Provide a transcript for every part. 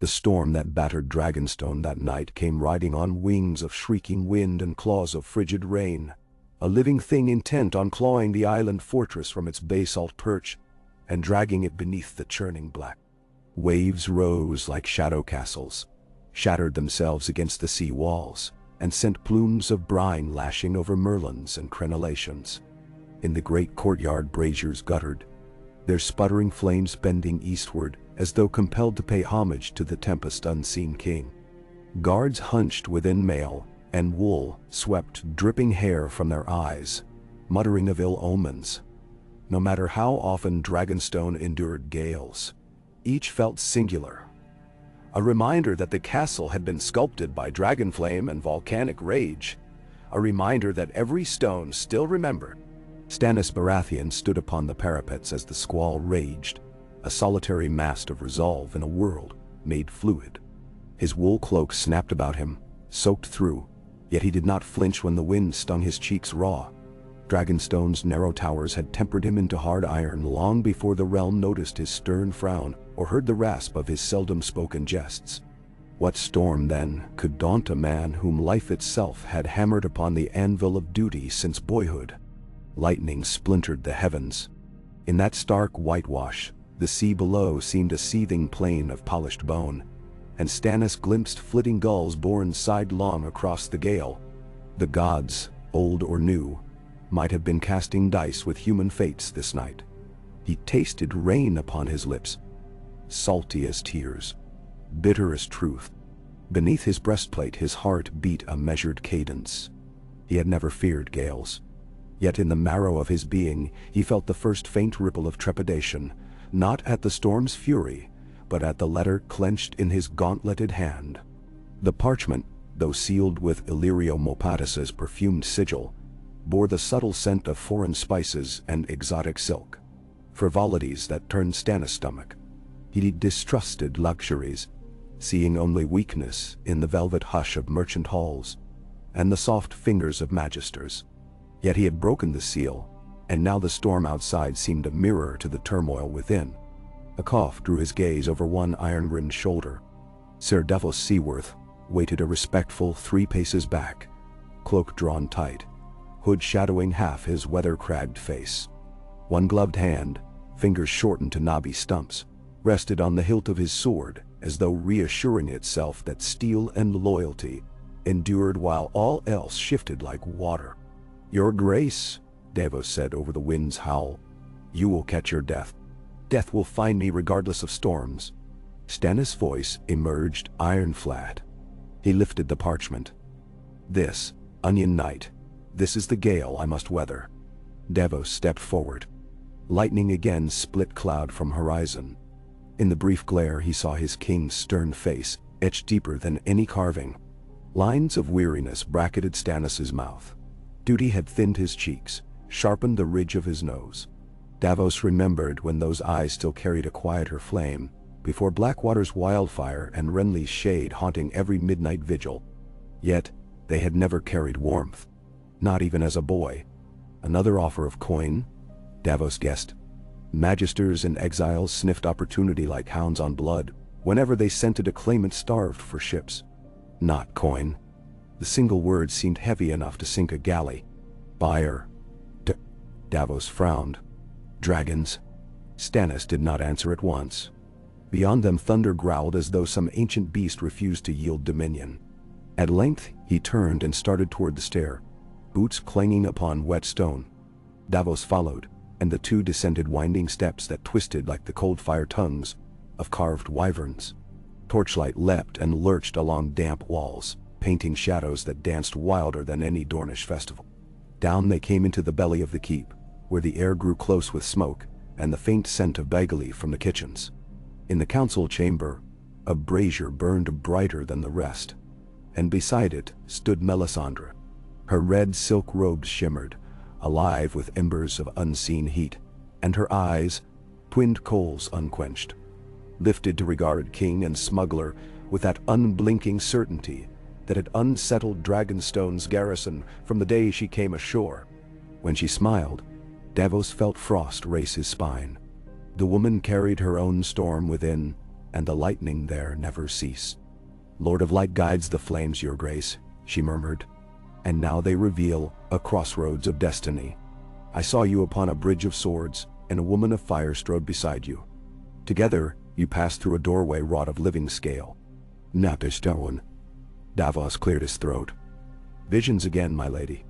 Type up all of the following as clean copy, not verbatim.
The storm that battered Dragonstone that night came riding on wings of shrieking wind and claws of frigid rain, a living thing intent on clawing the island fortress from its basalt perch and dragging it beneath the churning black. Waves rose like shadow castles, shattered themselves against the sea walls, and sent plumes of brine lashing over merlons and crenellations. In the great courtyard braziers guttered, their sputtering flames bending eastward as though compelled to pay homage to the tempest-unseen king. Guards hunched within mail, and wool swept dripping hair from their eyes, muttering of ill omens. No matter how often Dragonstone endured gales, each felt singular. A reminder that the castle had been sculpted by dragonflame and volcanic rage. A reminder that every stone still remembered. Stannis Baratheon stood upon the parapets as the squall raged, a solitary mast of resolve in a world made fluid. His wool cloak snapped about him, soaked through, yet he did not flinch when the wind stung his cheeks raw. Dragonstone's narrow towers had tempered him into hard iron long before the realm noticed his stern frown or heard the rasp of his seldom-spoken jests. What storm, then, could daunt a man whom life itself had hammered upon the anvil of duty since boyhood? Lightning splintered the heavens. In that stark whitewash, the sea below seemed a seething plain of polished bone, and Stannis glimpsed flitting gulls borne sidelong across the gale. The gods, old or new, might have been casting dice with human fates this night. He tasted rain upon his lips, salty as tears, bitter as truth. Beneath his breastplate his heart beat a measured cadence. He had never feared gales. Yet in the marrow of his being he felt the first faint ripple of trepidation, not at the storm's fury, but at the letter clenched in his gauntleted hand. The parchment, though sealed with Illyrio Mopatis's perfumed sigil, bore the subtle scent of foreign spices and exotic silk, frivolities that turned Stannis' stomach. He distrusted luxuries, seeing only weakness in the velvet hush of merchant halls and the soft fingers of magisters. Yet he had broken the seal, and now the storm outside seemed a mirror to the turmoil within. A cough drew his gaze over one iron-rimmed shoulder. Sir Davos Seaworth waited a respectful 3 paces back, cloak drawn tight, hood shadowing half his weather-cragged face. One gloved hand, fingers shortened to knobby stumps, rested on the hilt of his sword as though reassuring itself that steel and loyalty endured while all else shifted like water. "Your Grace," Davos said over the wind's howl, "you will catch your death. Death will find me regardless of storms." Stannis' voice emerged iron-flat. He lifted the parchment. "This, Onion Knight, this is the gale I must weather." Davos stepped forward. Lightning again split cloud from horizon. In the brief glare he saw his king's stern face, etched deeper than any carving. Lines of weariness bracketed Stannis' mouth. Duty had thinned his cheeks, sharpened the ridge of his nose. Davos remembered when those eyes still carried a quieter flame, before Blackwater's wildfire and Renly's shade haunting every midnight vigil. Yet, they had never carried warmth. Not even as a boy. Another offer of coin? Davos guessed. Magisters and exiles sniffed opportunity like hounds on blood, whenever they scented a claimant starved for ships. Not coin. The single word seemed heavy enough to sink a galley. Buyer. Davos frowned. Dragons. Stannis did not answer at once. Beyond them thunder growled as though some ancient beast refused to yield dominion. At length he turned and started toward the stair, boots clanging upon wet stone. Davos followed, and the two descended winding steps that twisted like the cold fire tongues of carved wyverns. Torchlight leapt and lurched along damp walls, painting shadows that danced wilder than any Dornish festival. Down they came into the belly of the keep, where the air grew close with smoke and the faint scent of bagleaf from the kitchens. In the council chamber, a brazier burned brighter than the rest, and beside it stood Melisandre. Her red silk robes shimmered, alive with embers of unseen heat, and her eyes, twinned coals unquenched, lifted to regard king and smuggler with that unblinking certainty that had unsettled Dragonstone's garrison from the day she came ashore. When she smiled, Davos felt frost race his spine. The woman carried her own storm within, and the lightning there never ceased. "Lord of Light guides the flames, your grace," she murmured. "And now they reveal a crossroads of destiny. I saw you upon a bridge of swords, and a woman of fire strode beside you. Together, you passed through a doorway wrought of living scale." "Napistoan." Davos cleared his throat. "Visions again, my lady."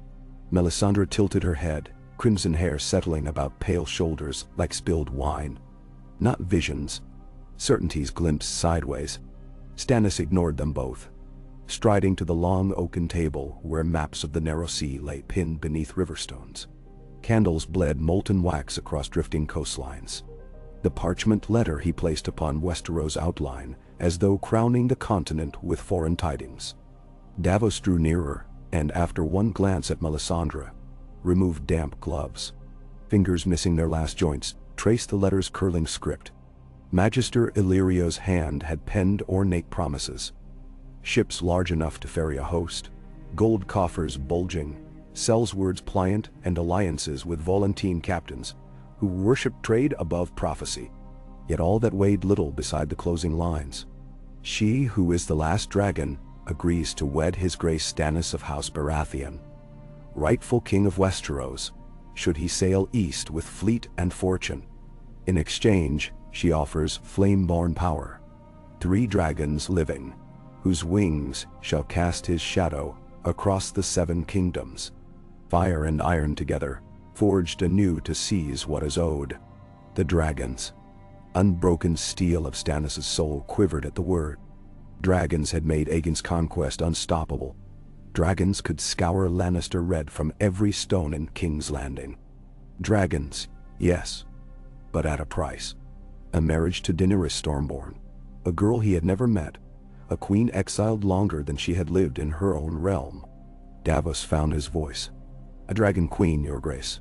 Melisandre tilted her head, crimson hair settling about pale shoulders like spilled wine. "Not visions. Certainties glimpsed sideways." Stannis ignored them both. Striding to the long oaken table where maps of the narrow sea lay pinned beneath riverstones. Candles bled molten wax across drifting coastlines. The parchment letter he placed upon Westeros' outline, as though crowning the continent with foreign tidings. Davos drew nearer, and after one glance at Melisandre, removed damp gloves. Fingers missing their last joints, traced the letter's curling script. Magister Illyrio's hand had penned ornate promises. Ships large enough to ferry a host, gold coffers bulging, cells words pliant, and alliances with Volantene captains who worshipped trade above prophecy. Yet all that weighed little beside the closing lines. "She who is the last dragon agrees to wed his grace Stannis of House Baratheon, rightful king of Westeros, should he sail east with fleet and fortune. In exchange, she offers flame-born power, 3 dragons living, whose wings shall cast his shadow across the 7 kingdoms. Fire and iron together, forged anew to seize what is owed." The dragons. Unbroken steel of Stannis' soul quivered at the word. Dragons had made Aegon's conquest unstoppable. Dragons could scour Lannister red from every stone in King's Landing. Dragons, yes, but at a price. A marriage to Daenerys Stormborn, a girl he had never met, a queen exiled longer than she had lived in her own realm. Davos found his voice. "A dragon queen, your grace.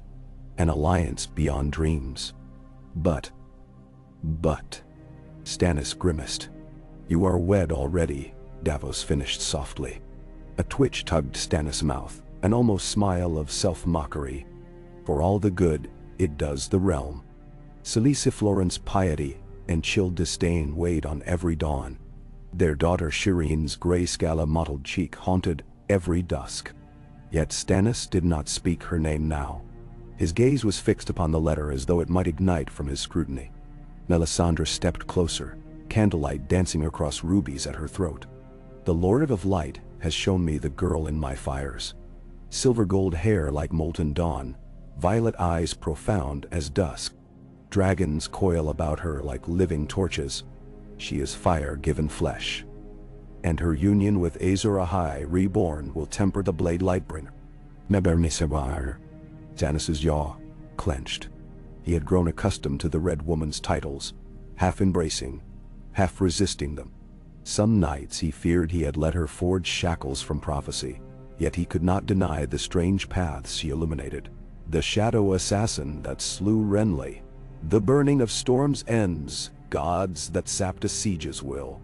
An alliance beyond dreams. But, Stannis grimaced. "You are wed already," Davos finished softly. A twitch tugged Stannis' mouth, an almost smile of self-mockery. "For all the good it does the realm." Silissiflorent's piety and chill disdain weighed on every dawn. Their daughter Shireen's gray scala-mottled cheek haunted every dusk. Yet Stannis did not speak her name now. His gaze was fixed upon the letter as though it might ignite from his scrutiny. Melisandre stepped closer, candlelight dancing across rubies at her throat. "The Lord of Light has shown me the girl in my fires. Silver gold hair like molten dawn, violet eyes profound as dusk. Dragons coil about her like living torches. She is fire given flesh. And her union with Azor Ahai reborn will temper the blade Lightbringer." Mebernisebar. Stannis' jaw clenched. He had grown accustomed to the Red Woman's titles, half embracing, half resisting them. Some nights he feared he had let her forge shackles from prophecy, yet he could not deny the strange paths she illuminated. The shadow assassin that slew Renly, the burning of storm's ends, gods that sapped a siege's will.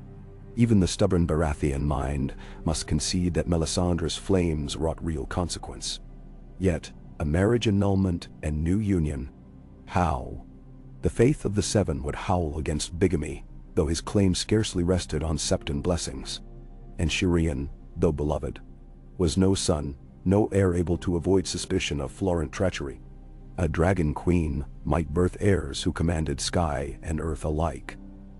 Even the stubborn Baratheon mind must concede that Melisandre's flames wrought real consequence. Yet, a marriage annulment and new union. How? The faith of the 7 would howl against bigamy, though his claim scarcely rested on Septon blessings. And Shireen, though beloved, was no son, no heir able to avoid suspicion of Florent treachery. A dragon queen might birth heirs who commanded sky and earth alike.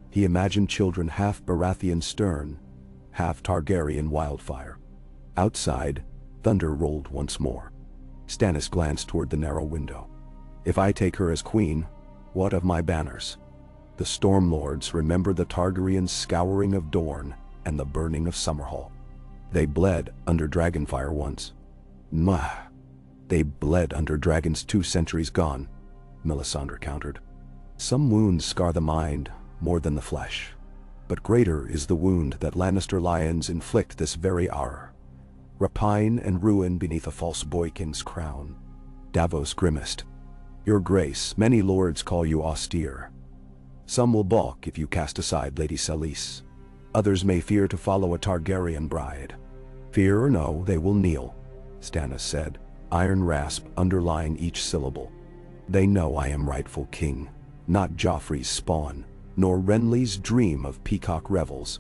He imagined children half Baratheon stern, half Targaryen wildfire. Outside, thunder rolled once more. Stannis glanced toward the narrow window. "If I take her as queen, what of my banners?" The Stormlords remember the Targaryen scouring of Dorne and the burning of Summerhall. They bled under Dragonfire once. They bled under dragons 2 centuries gone, Melisandre countered. Some wounds scar the mind more than the flesh, but greater is the wound that Lannister lions inflict this very hour. Rapine and ruin beneath a false boy king's crown. Davos grimaced. "Your grace, many lords call you austere. Some will balk if you cast aside Lady Selyse. Others may fear to follow a Targaryen bride. Fear or no, they will kneel," Stannis said, iron rasp underlying each syllable. "They know I am rightful king, not Joffrey's spawn, nor Renly's dream of peacock revels.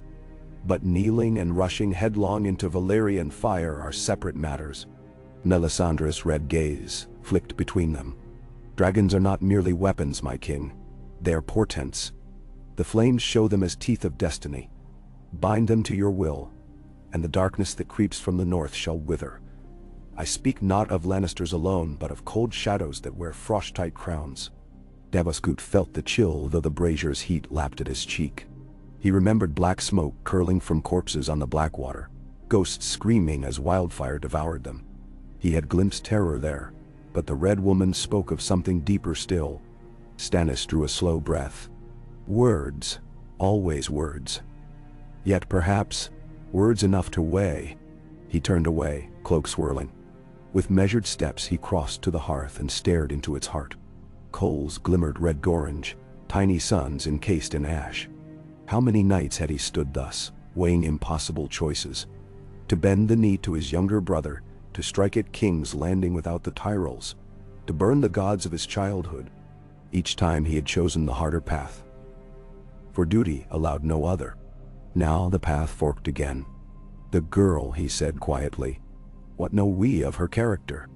But kneeling and rushing headlong into Valyrian fire are separate matters. Melisandre's red gaze flicked between them. Dragons are not merely weapons, my king. They are portents. The flames show them as teeth of destiny. Bind them to your will, and the darkness that creeps from the north shall wither. I speak not of Lannisters alone, but of cold shadows that wear frost-tight crowns. Davos felt the chill, though the brazier's heat lapped at his cheek. He remembered black smoke curling from corpses on the Blackwater, ghosts screaming as wildfire devoured them. He had glimpsed terror there, but the Red Woman spoke of something deeper still. Stannis drew a slow breath. Words, always words. Yet perhaps, words enough to weigh. He turned away, cloak swirling. With measured steps he crossed to the hearth and stared into its heart. Coals glimmered red-orange, tiny suns encased in ash. How many nights had he stood thus, weighing impossible choices? To bend the knee to his younger brother, to strike at King's Landing without the Tyrells, to burn the gods of his childhood. Each time he had chosen the harder path. For duty allowed no other. Now the path forked again. The girl, he said quietly. What know we of her character?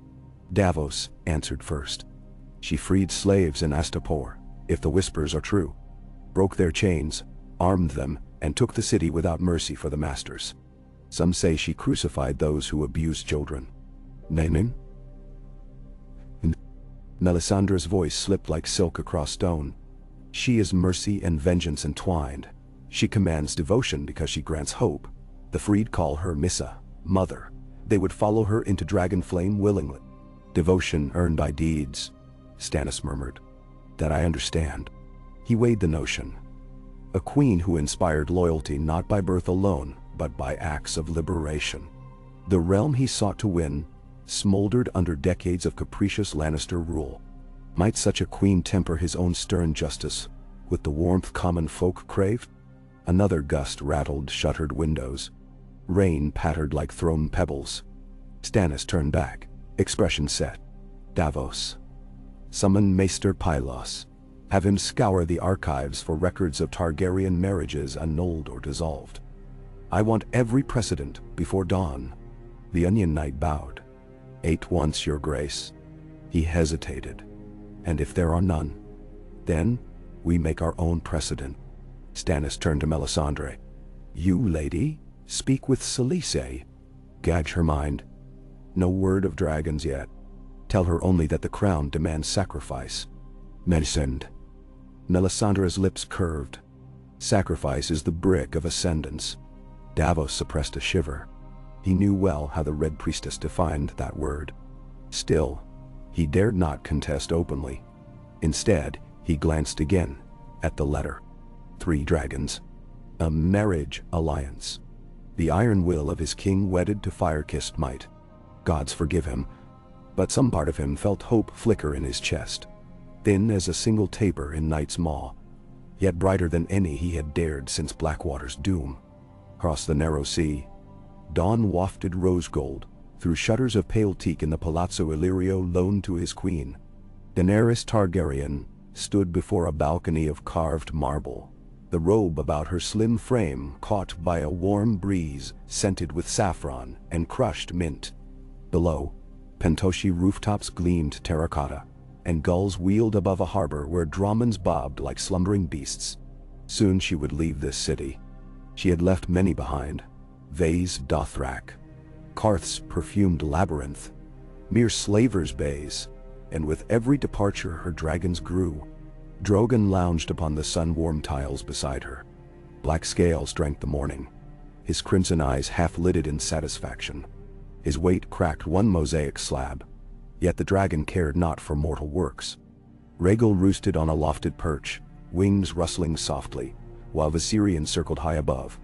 Davos answered first. She freed slaves in Astapor, if the whispers are true, broke their chains, armed them, and took the city without mercy for the masters. Some say she crucified those who abused children. Naming? Melisandre's voice slipped like silk across stone. She is mercy and vengeance entwined. She commands devotion because she grants hope. The freed call her Missa, mother. They would follow her into Dragonflame willingly. Devotion earned by deeds, Stannis murmured. That I understand. He weighed the notion. A queen who inspired loyalty not by birth alone, but by acts of liberation. The realm he sought to win smoldered under decades of capricious Lannister rule. Might such a queen temper his own stern justice with the warmth common folk craved? Another gust rattled shuttered windows. Rain pattered like thrown pebbles. Stannis turned back, expression set. Davos. Summon Maester Pylos. Have him scour the archives for records of Targaryen marriages annulled or dissolved. I want every precedent before dawn. The Onion Knight bowed. 8 once, your grace. He hesitated. And if there are none, then we make our own precedent. Stannis turned to Melisandre. You, lady, speak with Selyse. Gauge her mind. No word of dragons yet. Tell her only that the crown demands sacrifice. Melisandre. Melisandre's lips curved. Sacrifice is the brick of ascendance. Davos suppressed a shiver. He knew well how the Red Priestess defined that word. Still, he dared not contest openly. Instead, he glanced again at the letter. 3 dragons. A marriage alliance. The iron will of his king wedded to fire-kissed might. Gods forgive him, but some part of him felt hope flicker in his chest. Thin as a single taper in night's maw, yet brighter than any he had dared since Blackwater's doom. Across the narrow sea, dawn wafted rose gold through shutters of pale teak in the Palazzo Illyrio loaned to his queen. Daenerys Targaryen stood before a balcony of carved marble, the robe about her slim frame caught by a warm breeze scented with saffron and crushed mint. Below, Pentoshi rooftops gleamed terracotta, and gulls wheeled above a harbor where dramans bobbed like slumbering beasts. Soon she would leave this city. She had left many behind. Vaes Dothrak, Karth's perfumed labyrinth, mere slavers' bays, and with every departure her dragons grew. Drogon lounged upon the sun-warmed tiles beside her. Black scales drank the morning, his crimson eyes half-lidded in satisfaction. His weight cracked one mosaic slab, yet the dragon cared not for mortal works. Rhaegal roosted on a lofted perch, wings rustling softly, while Viserion circled high above,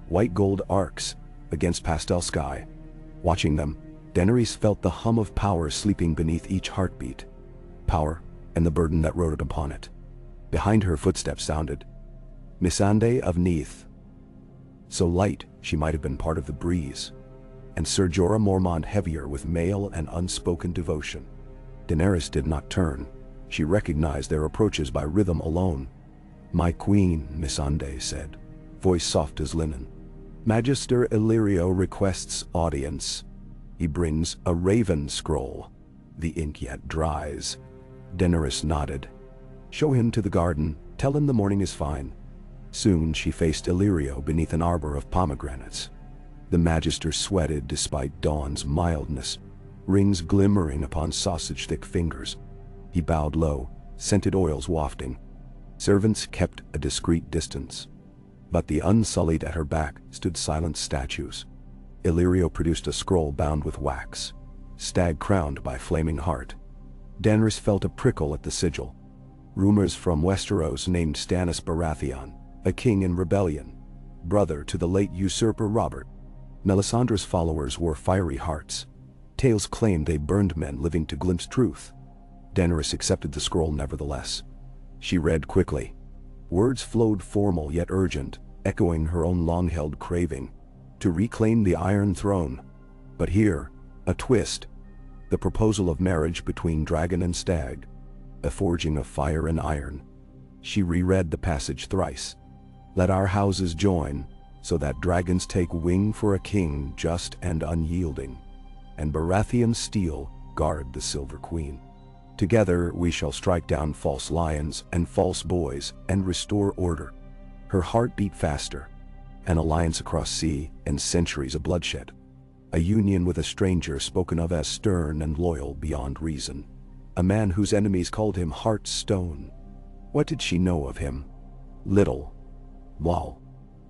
white gold arcs against pastel sky. Watching them, Daenerys felt the hum of power sleeping beneath each heartbeat. Power, and the burden that rode upon it. Behind her footsteps sounded. Missandei of Neath. So light, she might have been part of the breeze. And Ser Jorah Mormont heavier with male and unspoken devotion. Daenerys did not turn. She recognized their approaches by rhythm alone. "My queen," Missandei said, voice soft as linen. "Magister Illyrio requests audience." He brings a raven scroll. The ink yet dries. Daenerys nodded. "Show him to the garden, tell him the morning is fine." Soon she faced Illyrio beneath an arbor of pomegranates. The Magister sweated despite dawn's mildness, rings glimmering upon sausage-thick fingers. He bowed low, scented oils wafting. Servants kept a discreet distance. But the unsullied at her back stood silent statues. Illyrio produced a scroll bound with wax, stag crowned by flaming heart. Daenerys felt a prickle at the sigil. Rumors from Westeros named Stannis Baratheon, a king in rebellion, brother to the late usurper Robert. Melisandre's followers wore fiery hearts. Tales claimed they burned men living to glimpse truth. Daenerys accepted the scroll nevertheless. She read quickly. Words flowed formal yet urgent, echoing her own long-held craving to reclaim the Iron Throne. But here, a twist. The proposal of marriage between dragon and stag. A forging of fire and iron. She reread the passage thrice. "Let our houses join, so that dragons take wing for a king just and unyielding, and Baratheon steel guard the Silver Queen. Together we shall strike down false lions and false boys and restore order." Her heart beat faster. An alliance across sea and centuries of bloodshed. A union with a stranger spoken of as stern and loyal beyond reason. A man whose enemies called him Heartstone. What did she know of him? Little. Wow.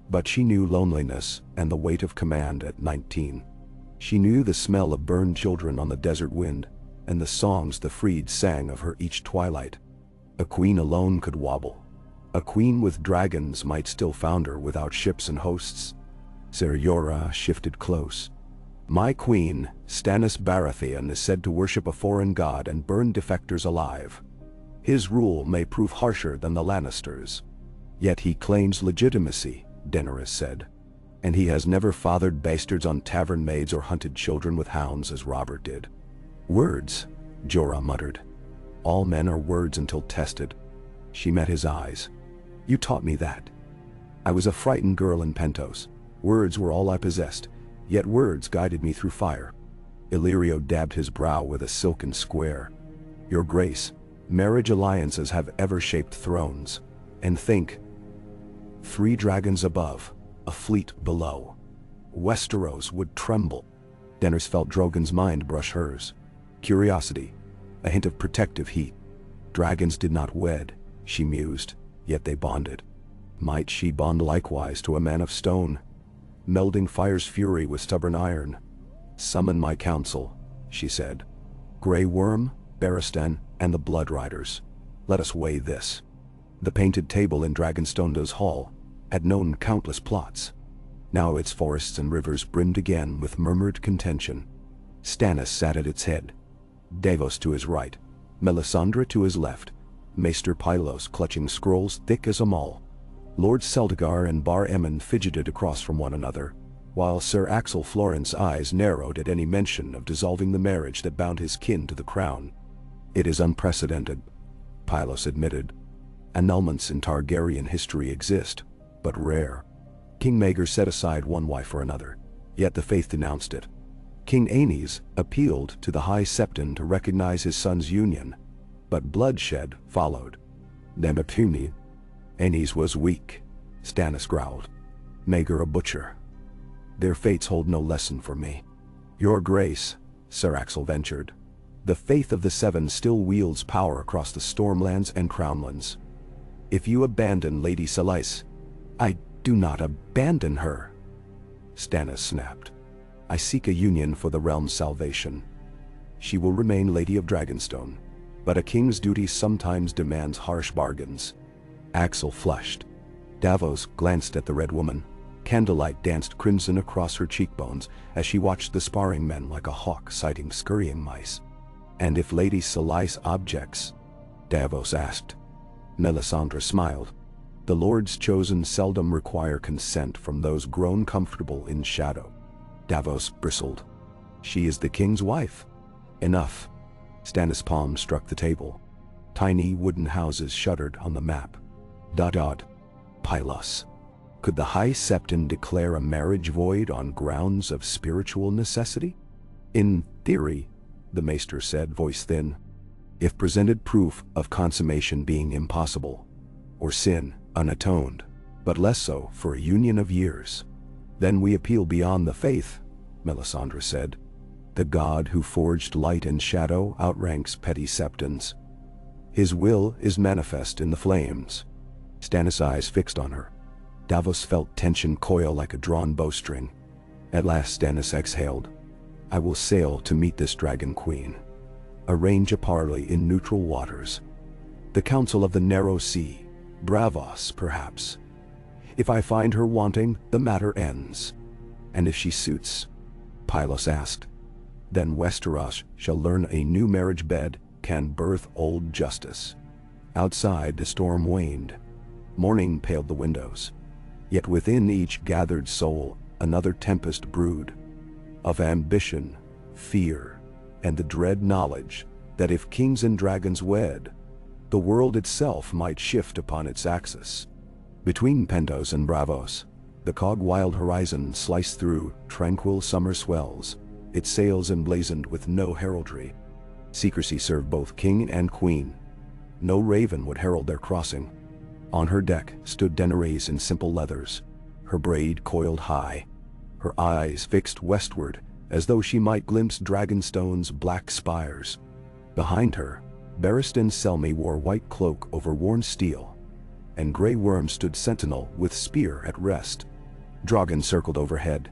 But she knew loneliness and the weight of command at 19. She knew the smell of burned children on the desert wind, and the songs the freed sang of her each twilight. A queen alone could wobble. A queen with dragons might still founder without ships and hosts. Ser Jorah shifted close. "My queen, Stannis Baratheon, is said to worship a foreign god and burn defectors alive. His rule may prove harsher than the Lannisters. Yet he claims legitimacy," Daenerys said. "And he has never fathered bastards on tavern maids or hunted children with hounds as Robert did." "Words," Jorah muttered. "All men are words until tested." She met his eyes. "You taught me that. I was a frightened girl in Pentos. Words were all I possessed, yet words guided me through fire." Illyrio dabbed his brow with a silken square. "Your grace, marriage alliances have ever shaped thrones. And think, 3 dragons above, a fleet below. Westeros would tremble." Daenerys felt Drogon's mind brush hers. Curiosity, a hint of protective heat. Dragons did not wed, she mused, yet they bonded. Might she bond likewise to a man of stone, melding fire's fury with stubborn iron? "Summon my council," she said. "Grey Worm, Barristan, and the Blood Riders. Let us weigh this." The painted table in Dragonstondo's hall had known countless plots. Now its forests and rivers brimmed again with murmured contention. Stannis sat at its head. Davos to his right, Melisandre to his left, Maester Pylos clutching scrolls thick as a maul. Lord Celtigar and Bar Emmon fidgeted across from one another, while Sir Axel Florence's eyes narrowed at any mention of dissolving the marriage that bound his kin to the crown. "It is unprecedented," Pylos admitted. "Annulments in Targaryen history exist, but rare." King Maegor set aside one wife for another, yet the faith denounced it. King Aenys appealed to the High Septon to recognize his son's union, but bloodshed followed. "Nemepuni." Aenys was weak, Stannis growled. Maegor a butcher. "Their fates hold no lesson for me." "Your grace," Sir Axel ventured. "The faith of the Seven still wields power across the Stormlands and Crownlands. If you abandon Lady Selyse—" "I do not abandon her," Stannis snapped. "I seek a union for the realm's salvation. She will remain Lady of Dragonstone, but a king's duty sometimes demands harsh bargains." Axel flushed. Davos glanced at the Red Woman. Candlelight danced crimson across her cheekbones as she watched the sparring men like a hawk sighting scurrying mice. "And if Lady Selyse objects?" Davos asked. Melisandre smiled. "The Lord's chosen seldom require consent from those grown comfortable in shadow." Davos bristled. "She is the king's wife." "Enough." Stannis' palm struck the table. Tiny wooden houses shuddered on the map. Pylos. Could the High Septon declare a marriage void on grounds of spiritual necessity? In theory, the maester said, voice thin. If presented proof of consummation being impossible, or sin unatoned, but less so for a union of years. Then we appeal beyond the faith, Melisandre said. The God who forged light and shadow outranks petty septons. His will is manifest in the flames. Stannis' eyes fixed on her. Davos felt tension coil like a drawn bowstring. At last Stannis exhaled. I will sail to meet this dragon queen. Arrange a parley in neutral waters. The council of the narrow sea, Bravos perhaps. If I find her wanting, the matter ends. And if she suits, Pylos asked, then Westeros shall learn a new marriage bed can birth old justice. Outside the storm waned. Morning paled the windows. Yet within each gathered soul another tempest brewed. Of ambition, fear, and the dread knowledge that if kings and dragons wed, the world itself might shift upon its axis. Between Pentos and Bravos, the cog-wild horizon sliced through tranquil summer swells, its sails emblazoned with no heraldry. Secrecy served both king and queen. No raven would herald their crossing. On her deck stood Daenerys in simple leathers, her braid coiled high, her eyes fixed westward as though she might glimpse Dragonstone's black spires. Behind her, Barristan Selmy wore white cloak over worn steel, and Grey Worm stood sentinel with spear at rest. Drogon circled overhead,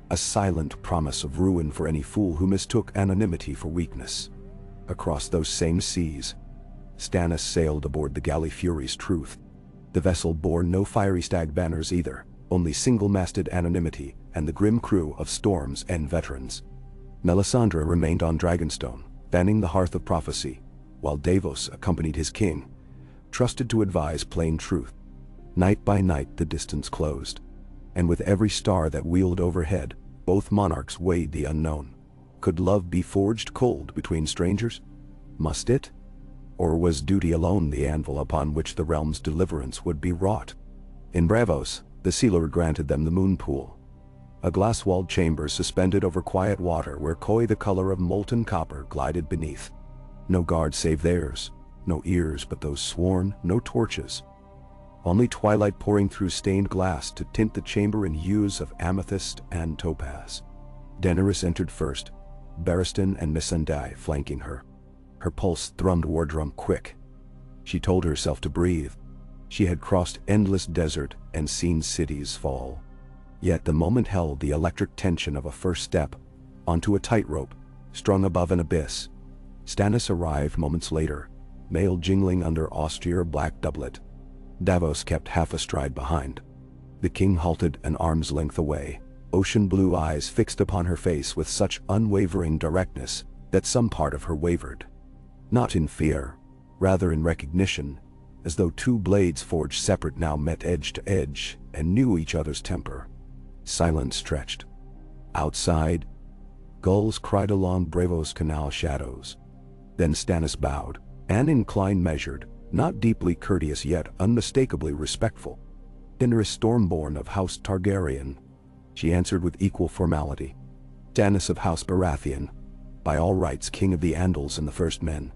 a silent promise of ruin for any fool who mistook anonymity for weakness. Across those same seas, Stannis sailed aboard the galley Fury's Truth. The vessel bore no fiery stag banners either, only single-masted anonymity and the grim crew of Storm's End veterans. Melisandre remained on Dragonstone, fanning the hearth of prophecy, while Davos accompanied his king, trusted to advise plain truth. Night by night the distance closed, and with every star that wheeled overhead, both monarchs weighed the unknown. Could love be forged cold between strangers? Must it? Or was duty alone the anvil upon which the realm's deliverance would be wrought? In Bravos, the sealer granted them the moon pool, a glass-walled chamber suspended over quiet water where koi the color of molten copper glided beneath. No guard save theirs, no ears but those sworn, no torches. Only twilight pouring through stained glass to tint the chamber in hues of amethyst and topaz. Daenerys entered first, Barristan and Missandei flanking her. Her pulse thrummed war drum quick. She told herself to breathe. She had crossed endless desert and seen cities fall. Yet the moment held the electric tension of a first step onto a tightrope strung above an abyss. Stannis arrived moments later, mail jingling under austere black doublet. Davos kept half a stride behind. The king halted an arm's length away, ocean blue eyes fixed upon her face with such unwavering directness that some part of her wavered. Not in fear, rather in recognition, as though two blades forged separate now met edge to edge and knew each other's temper. Silence stretched. Outside, gulls cried along Bravos Canal shadows. Then Stannis bowed, an incline measured, not deeply courteous yet unmistakably respectful. Daenerys Stormborn of House Targaryen, she answered with equal formality. Stannis of House Baratheon, by all rights king of the Andals and the First Men.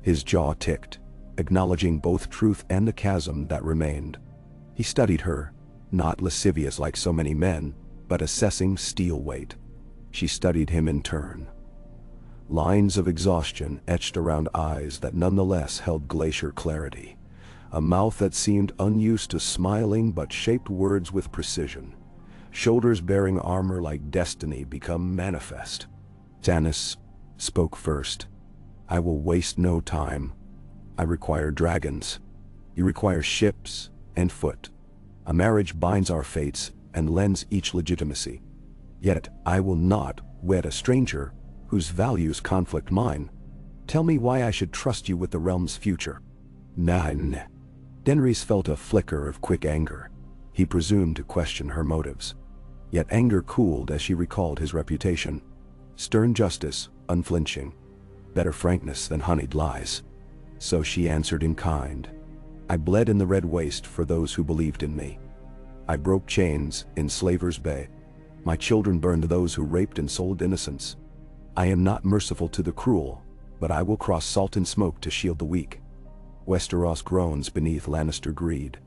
His jaw ticked, acknowledging both truth and the chasm that remained. He studied her, not lascivious like so many men, but assessing steel weight. She studied him in turn. Lines of exhaustion etched around eyes that nonetheless held glacier clarity. A mouth that seemed unused to smiling but shaped words with precision. Shoulders bearing armor like destiny become manifest. Stannis spoke first. I will waste no time. I require dragons. You require ships and foot. A marriage binds our fates and lends each legitimacy. Yet I will not wed a stranger whose values conflict mine. Tell me why I should trust you with the realm's future. None. Daenerys felt a flicker of quick anger. He presumed to question her motives. Yet anger cooled as she recalled his reputation. Stern justice, unflinching. Better frankness than honeyed lies. So she answered in kind. I bled in the Red Waste for those who believed in me. I broke chains in Slaver's Bay. My children burned those who raped and sold innocents. I am not merciful to the cruel, but I will cross salt and smoke to shield the weak. Westeros groans beneath Lannister greed.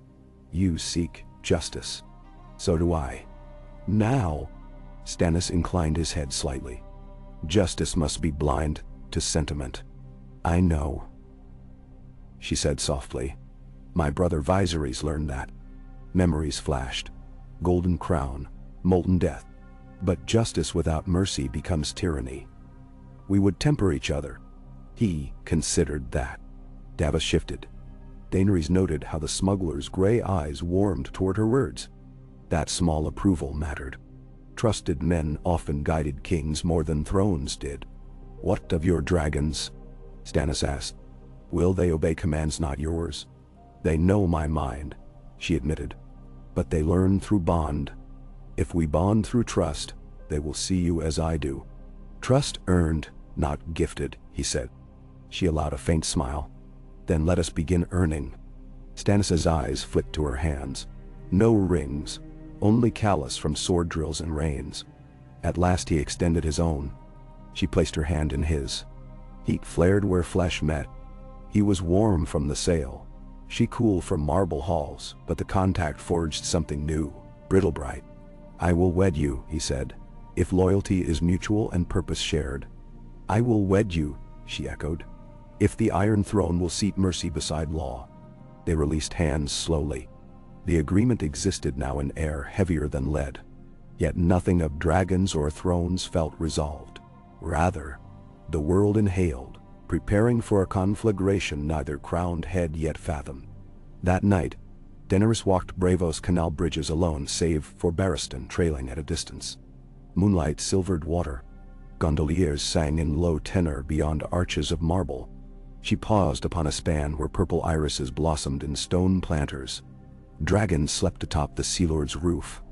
You seek justice. So do I. Now, Stannis inclined his head slightly. Justice must be blind to sentiment. I know, she said softly. My brother Viserys learned that. Memories flashed. Golden crown, molten death. But justice without mercy becomes tyranny. We would temper each other. He considered that. Davos shifted. Daenerys noted how the smuggler's gray eyes warmed toward her words. That small approval mattered. Trusted men often guided kings more than thrones did. What of your dragons? Stannis asked. Will they obey commands not yours? They know my mind, she admitted. But they learn through bond. If we bond through trust, they will see you as I do. Trust earned, not gifted, he said. She allowed a faint smile. Then let us begin earning. Stannis' eyes flicked to her hands. No rings, only callus from sword drills and reins. At last he extended his own. She placed her hand in his. Heat flared where flesh met. He was warm from the sail. She cool from marble halls, but the contact forged something new, brittle bright. I will wed you, he said, if loyalty is mutual and purpose shared. I will wed you, she echoed, if the Iron Throne will seat mercy beside law. They released hands slowly. The agreement existed now in air heavier than lead. Yet nothing of dragons or thrones felt resolved. Rather, the world inhaled, preparing for a conflagration neither crowned head yet fathomed. That night, Daenerys walked Braavos Canal bridges alone save for Barristan trailing at a distance. Moonlight silvered water. Gondoliers sang in low tenor beyond arches of marble. She paused upon a span where purple irises blossomed in stone planters. Dragons slept atop the Sea Lord's roof,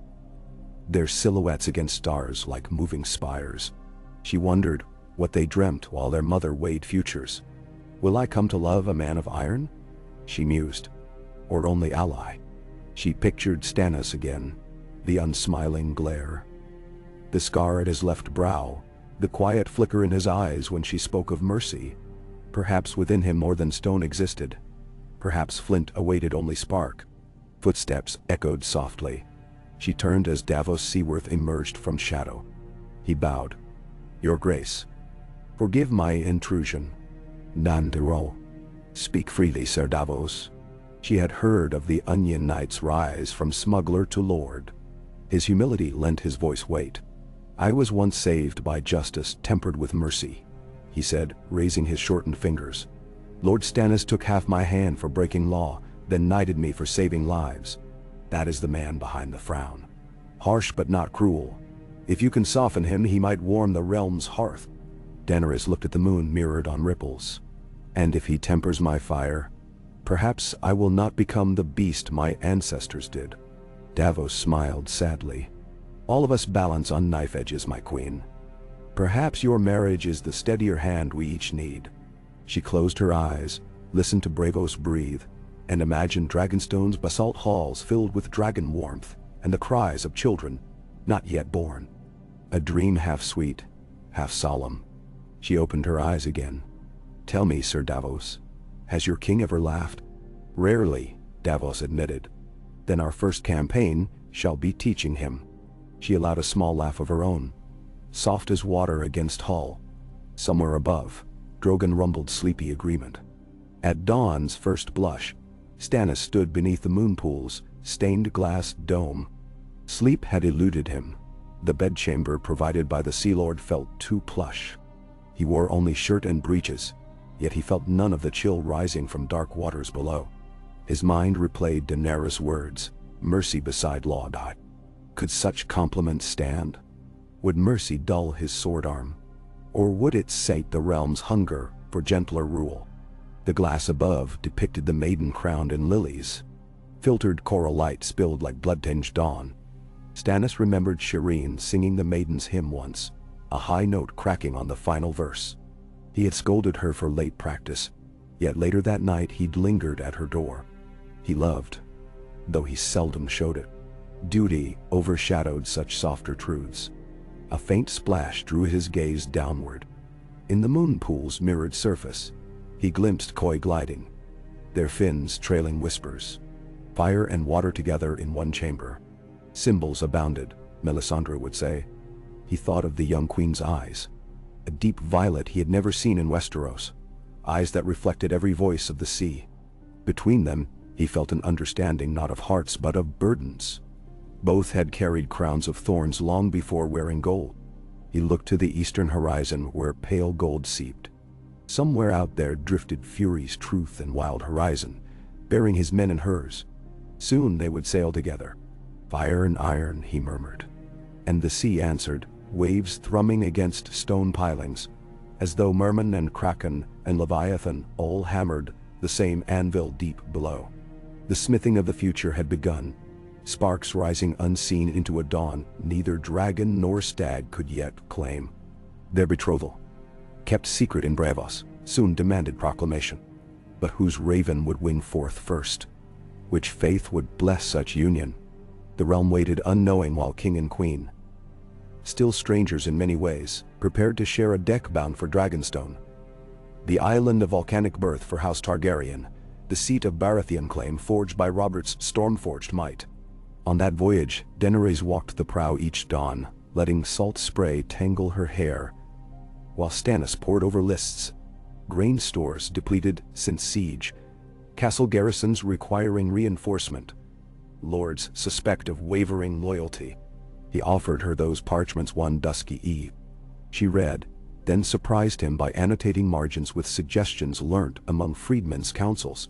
their silhouettes against stars like moving spires. She wondered what they dreamt while their mother weighed futures. Will I come to love a man of iron? She mused. Or only ally? She pictured Stannis again, the unsmiling glare, the scar at his left brow, the quiet flicker in his eyes when she spoke of mercy. Perhaps within him more than stone existed. Perhaps flint awaited only spark. Footsteps echoed softly. She turned as Davos Seaworth emerged from shadow. He bowed. Your Grace. Forgive my intrusion. Nandero. Speak freely, Sir Davos. She had heard of the Onion Knight's rise from smuggler to lord. His humility lent his voice weight. I was once saved by justice tempered with mercy, he said, raising his shortened fingers. Lord Stannis took half my hand for breaking law, then knighted me for saving lives. That is the man behind the frown. Harsh but not cruel. If you can soften him, he might warm the realm's hearth. Daenerys looked at the moon mirrored on ripples. And if he tempers my fire, perhaps I will not become the beast my ancestors did. Davos smiled sadly. All of us balance on knife edges, my queen. Perhaps your marriage is the steadier hand we each need. She closed her eyes, listened to Braavos breathe, and imagined Dragonstone's basalt halls filled with dragon warmth and the cries of children not yet born. A dream half sweet, half solemn. She opened her eyes again. Tell me, Sir Davos, has your king ever laughed? Rarely, Davos admitted. Then our first campaign shall be teaching him. She allowed a small laugh of her own, soft as water against hull. Somewhere above, Drogon rumbled sleepy agreement. At dawn's first blush, Stannis stood beneath the moon pool's stained glass dome. Sleep had eluded him. The bedchamber provided by the Sea Lord felt too plush. He wore only shirt and breeches, yet he felt none of the chill rising from dark waters below. His mind replayed Daenerys' words, mercy beside law. Could such compliments stand? Would mercy dull his sword arm? Or would it sate the realm's hunger for gentler rule? The glass above depicted the maiden crowned in lilies. Filtered coral light spilled like blood-tinged dawn. Stannis remembered Shireen singing the maiden's hymn once, a high note cracking on the final verse. He had scolded her for late practice, yet later that night he'd lingered at her door. He loved, though he seldom showed it. Duty overshadowed such softer truths. A faint splash drew his gaze downward. In the moon pool's mirrored surface, he glimpsed koi gliding, their fins trailing whispers. Fire and water together in one chamber. Symbols abounded, Melisandre would say. He thought of the young queen's eyes. A deep violet he had never seen in Westeros. Eyes that reflected every voice of the sea. Between them, he felt an understanding not of hearts but of burdens. Both had carried crowns of thorns long before wearing gold. He looked to the eastern horizon where pale gold seeped. Somewhere out there drifted Fury's truth and wild horizon, bearing his men and hers. Soon they would sail together. Fire and iron, he murmured. And the sea answered, waves thrumming against stone pilings, as though Merman and Kraken and Leviathan all hammered the same anvil deep below. The smithing of the future had begun, sparks rising unseen into a dawn neither dragon nor stag could yet claim. Their betrothal, kept secret in Braavos, soon demanded proclamation. But whose raven would wing forth first? Which faith would bless such union? The realm waited unknowing while king and queen, still strangers in many ways, prepared to share a deck bound for Dragonstone. The island of volcanic birth for House Targaryen, the seat of Baratheon claim forged by Robert's storm-forged might. On that voyage, Daenerys walked the prow each dawn, letting salt spray tangle her hair, while Stannis pored over lists, grain stores depleted since siege, castle garrisons requiring reinforcement, lords suspect of wavering loyalty. He offered her those parchments one dusky eve. She read, then surprised him by annotating margins with suggestions learnt among freedmen's councils.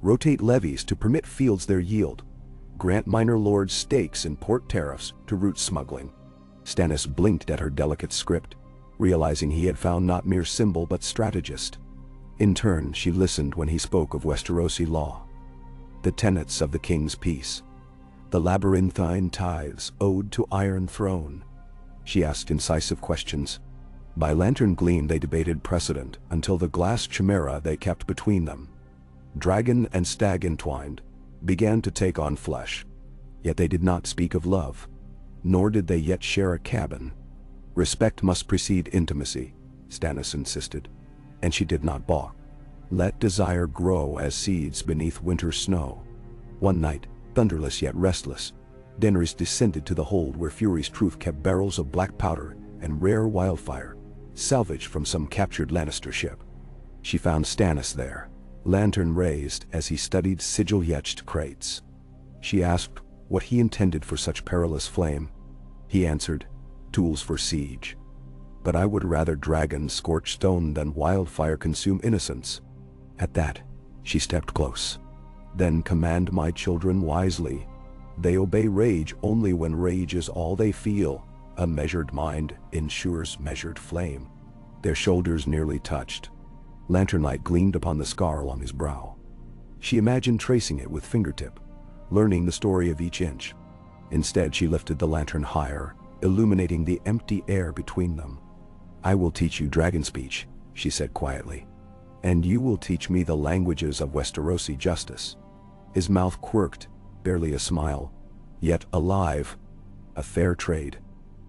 Rotate levies to permit fields their yield. Grant minor lords stakes in port tariffs to root smuggling. Stannis blinked at her delicate script, realizing he had found not mere symbol but strategist. In turn, she listened when he spoke of Westerosi law, the tenets of the king's peace, the labyrinthine tithes owed to Iron Throne. She asked incisive questions. By lantern gleam they debated precedent until the glass chimera they kept between them, dragon and stag entwined, began to take on flesh. Yet they did not speak of love, nor did they yet share a cabin. Respect must precede intimacy, Stannis insisted, and she did not balk. Let desire grow as seeds beneath winter snow. One night, thunderless yet restless, Daenerys descended to the hold where Fury's truth kept barrels of black powder and rare wildfire, salvaged from some captured Lannister ship. She found Stannis there, lantern raised as he studied sigil-etched crates. She asked what he intended for such perilous flame. He answered, tools for siege. But I would rather dragons scorch stone than wildfire consume innocence. At that, she stepped close. Then command my children wisely. They obey rage only when rage is all they feel. A measured mind ensures measured flame. Their shoulders nearly touched. Lantern light gleamed upon the scar along his brow. She imagined tracing it with fingertip, learning the story of each inch. Instead, she lifted the lantern higher, illuminating the empty air between them. I will teach you dragon speech, she said quietly, and you will teach me the languages of Westerosi justice. His mouth quirked, barely a smile, yet alive. A fair trade.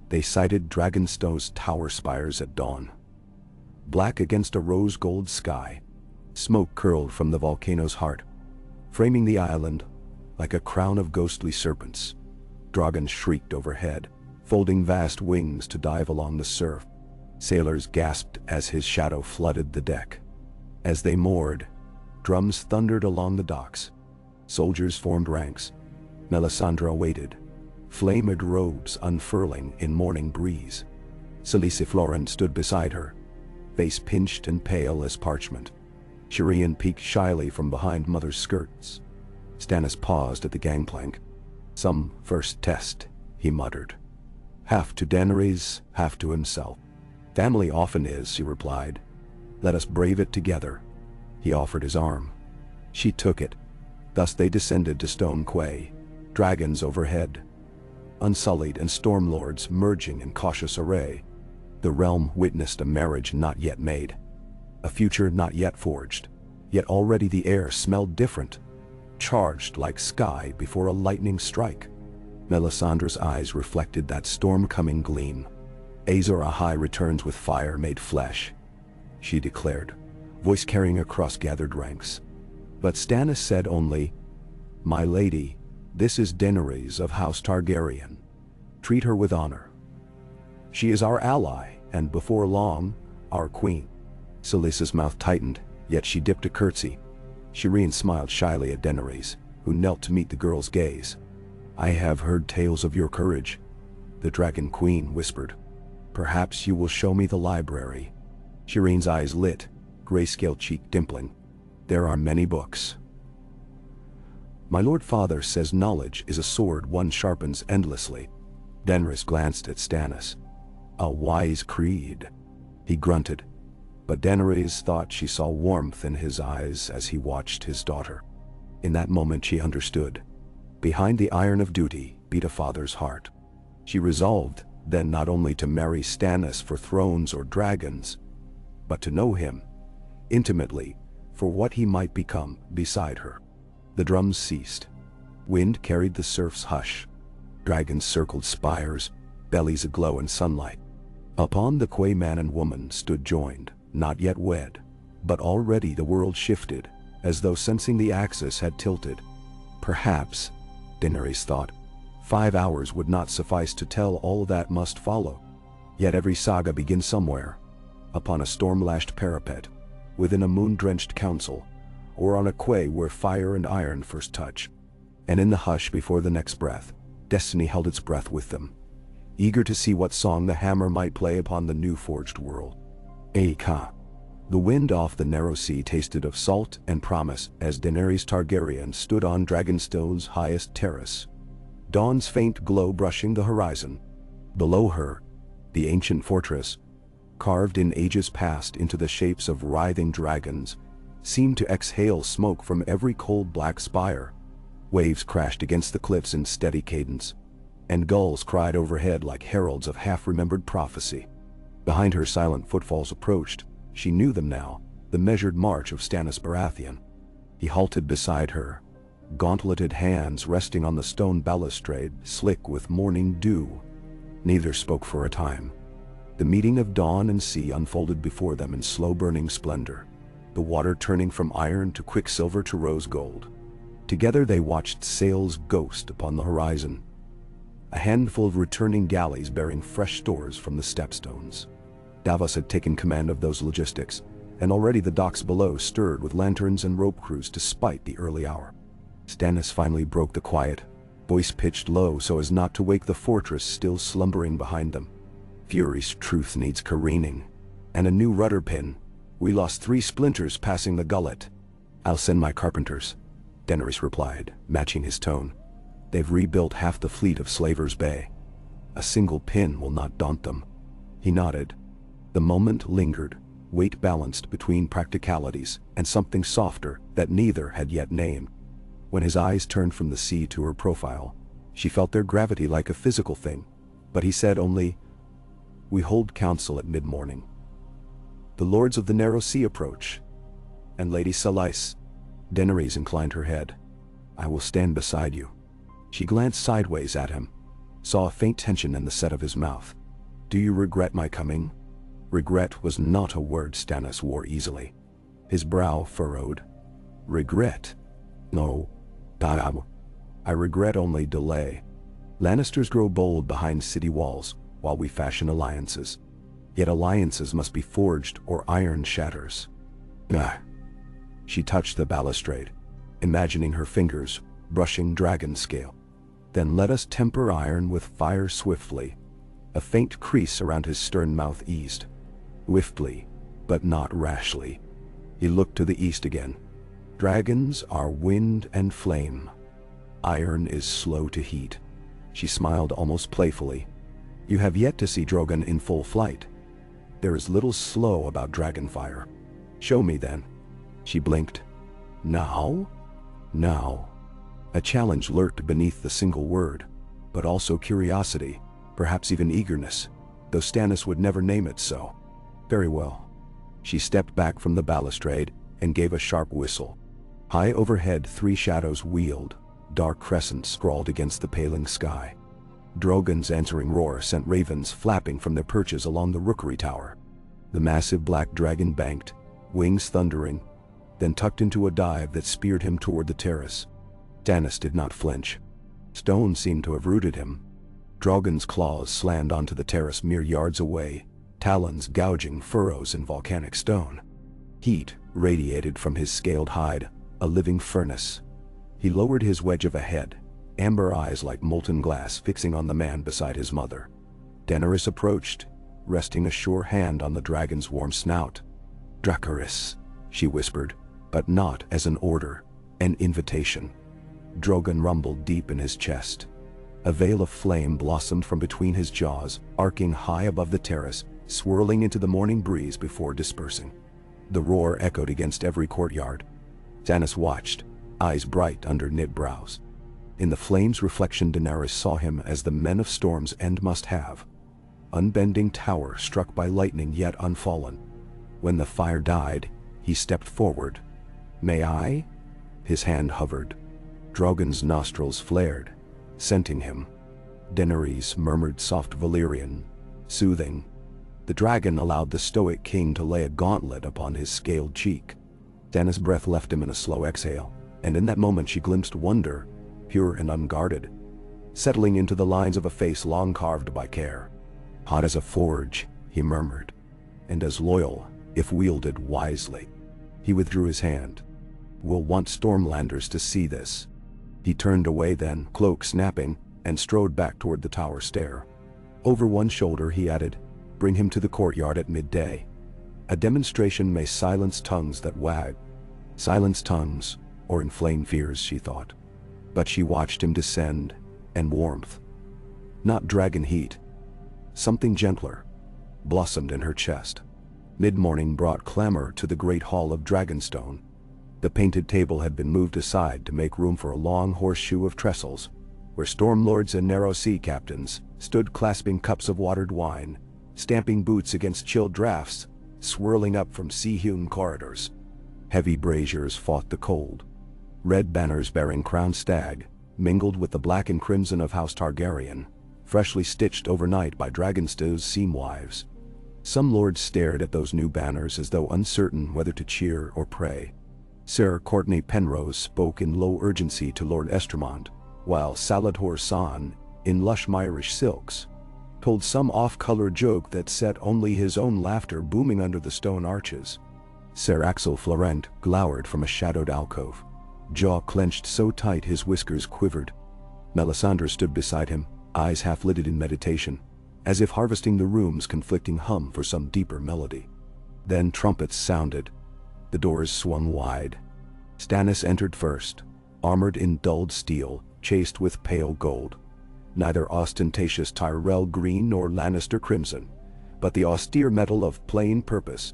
They sighted Dragonstone's tower spires at dawn. Black against a rose-gold sky, smoke curled from the volcano's heart, framing the island like a crown of ghostly serpents. Dragons shrieked overhead, folding vast wings to dive along the surf. Sailors gasped as his shadow flooded the deck. As they moored, drums thundered along the docks. Soldiers formed ranks. Melisandre waited, flamed robes unfurling in morning breeze. Silisi stood beside her, face pinched and pale as parchment. Shireen peeked shyly from behind mother's skirts. Stannis paused at the gangplank. Some first test, he muttered. Half to Daenerys, half to himself. Family often is, she replied. Let us brave it together. He offered his arm. She took it. Thus they descended to Stone Quay, dragons overhead, unsullied and stormlords merging in cautious array. The realm witnessed a marriage not yet made, a future not yet forged, yet already the air smelled different. charged like sky before a lightning strike. Melisandre's eyes reflected that storm-coming gleam. Azor Ahai returns with fire made flesh, she declared, voice carrying across gathered ranks. But Stannis said only, "My lady, this is Daenerys of House Targaryen. Treat her with honor. She is our ally, and before long, our queen." Selysa's mouth tightened, yet she dipped a curtsy. Shireen smiled shyly at Daenerys, who knelt to meet the girl's gaze. "I have heard tales of your courage," the Dragon Queen whispered. "Perhaps you will show me the library." Shireen's eyes lit, grayscale cheek dimpling. "There are many books." "My Lord Father says knowledge is a sword one sharpens endlessly." Daenerys glanced at Stannis. "A wise creed," he grunted. But Daenerys thought she saw warmth in his eyes as he watched his daughter. In that moment she understood. Behind the iron of duty beat a father's heart. She resolved then not only to marry Stannis for thrones or dragons, but to know him intimately for what he might become beside her. The drums ceased. Wind carried the surf's hush. Dragons circled spires, bellies aglow in sunlight. Upon the quay man and woman stood joined, not yet wed, but already the world shifted, as though sensing the axis had tilted. Perhaps, Daenerys thought, 5 hours would not suffice to tell all that must follow. Yet every saga begins somewhere, upon a storm-lashed parapet, within a moon-drenched council, or on a quay where fire and iron first touch. And in the hush before the next breath, destiny held its breath with them, eager to see what song the hammer might play upon the new-forged world. Aka. The wind off the narrow sea tasted of salt and promise as Daenerys Targaryen stood on Dragonstone's highest terrace, dawn's faint glow brushing the horizon. Below her, the ancient fortress, carved in ages past into the shapes of writhing dragons, seemed to exhale smoke from every cold black spire. Waves crashed against the cliffs in steady cadence, and gulls cried overhead like heralds of half-remembered prophecy. Behind her silent footfalls approached. She knew them now, the measured march of Stannis Baratheon. He halted beside her, gauntleted hands resting on the stone balustrade slick with morning dew. Neither spoke for a time. The meeting of dawn and sea unfolded before them in slow-burning splendor, the water turning from iron to quicksilver to rose gold. Together they watched sails ghost upon the horizon, a handful of returning galleys bearing fresh stores from the stepstones. Davos had taken command of those logistics, and already the docks below stirred with lanterns and rope crews despite the early hour. Stannis finally broke the quiet, voice pitched low so as not to wake the fortress still slumbering behind them. "Fury's truth needs careening, and a new rudder pin. We lost 3 splinters passing the gullet." "I'll send my carpenters," Daenerys replied, matching his tone. "They've rebuilt half the fleet of Slaver's Bay. A single pin will not daunt them." He nodded. The moment lingered, weight balanced between practicalities and something softer that neither had yet named. When his eyes turned from the sea to her profile, she felt their gravity like a physical thing, but he said only, "We hold council at mid-morning. The lords of the narrow sea approach, and Lady Selyse." Daenerys inclined her head. "I will stand beside you." She glanced sideways at him, saw a faint tension in the set of his mouth. "Do you regret my coming?" Regret was not a word Stannis wore easily. His brow furrowed. "Regret? No. I regret only delay. Lannisters grow bold behind city walls, while we fashion alliances. Yet alliances must be forged or iron shatters." She touched the balustrade, imagining her fingers brushing dragon scale. "Then let us temper iron with fire swiftly." A faint crease around his stern mouth eased. Swiftly, but not rashly. He looked to the east again. "Dragons are wind and flame. Iron is slow to heat." She smiled almost playfully. "You have yet to see Drogon in full flight. There is little slow about dragon fire. Show me then." She blinked. "Now?" "Now." A challenge lurked beneath the single word, but also curiosity, perhaps even eagerness, though Stannis would never name it so. "Very well." She stepped back from the balustrade and gave a sharp whistle. High overhead 3 shadows wheeled, dark crescents scrawled against the paling sky. Drogon's answering roar sent ravens flapping from their perches along the rookery tower. The massive black dragon banked, wings thundering, then tucked into a dive that speared him toward the terrace. Stannis did not flinch. Stone seemed to have rooted him. Drogon's claws slammed onto the terrace mere yards away, talons gouging furrows in volcanic stone. Heat radiated from his scaled hide, a living furnace. He lowered his wedge of a head, amber eyes like molten glass fixing on the man beside his mother. Daenerys approached, resting a sure hand on the dragon's warm snout. "Dracarys," she whispered, but not as an order, an invitation. Drogon rumbled deep in his chest. A veil of flame blossomed from between his jaws, arcing high above the terrace, swirling into the morning breeze before dispersing. The roar echoed against every courtyard. Stannis watched, eyes bright under knit brows. In the flame's reflection, Daenerys saw him as the men of Storm's End must have. Unbending tower struck by lightning yet unfallen. When the fire died, he stepped forward. "May I?" His hand hovered. Drogon's nostrils flared, scenting him. Daenerys murmured soft Valyrian, soothing. The dragon allowed the stoic king to lay a gauntlet upon his scaled cheek. Stannis' breath left him in a slow exhale, and in that moment she glimpsed wonder, pure and unguarded, settling into the lines of a face long carved by care. "Hot as a forge," he murmured, "and as loyal, if wielded wisely." He withdrew his hand. "We'll want Stormlanders to see this." He turned away then, cloak snapping, and strode back toward the tower stair. Over one shoulder he added, "Bring him to the courtyard at midday. A demonstration may silence tongues that wag." Silence tongues, or inflame fears, she thought. But she watched him descend, and warmth, not dragon heat, something gentler, blossomed in her chest. Mid-morning brought clamor to the great hall of Dragonstone. The painted table had been moved aside to make room for a long horseshoe of trestles, where stormlords and narrow sea captains stood clasping cups of watered wine, stamping boots against chill drafts, swirling up from sea-hewn corridors. Heavy braziers fought the cold. Red banners bearing crowned stag mingled with the black and crimson of House Targaryen, freshly stitched overnight by Dragonstow's seam wives. Some lords stared at those new banners as though uncertain whether to cheer or pray. Sir Courtney Penrose spoke in low urgency to Lord Estremont, while Saladhor Saan, in lush Myrish silks, told some off-color joke that set only his own laughter booming under the stone arches. Sir Axel Florent glowered from a shadowed alcove, jaw clenched so tight his whiskers quivered. Melisandre stood beside him, eyes half-lidded in meditation, as if harvesting the room's conflicting hum for some deeper melody. Then trumpets sounded. The doors swung wide. Stannis entered first, armored in dulled steel, chased with pale gold. Neither ostentatious Tyrell green nor Lannister crimson, but the austere metal of plain purpose.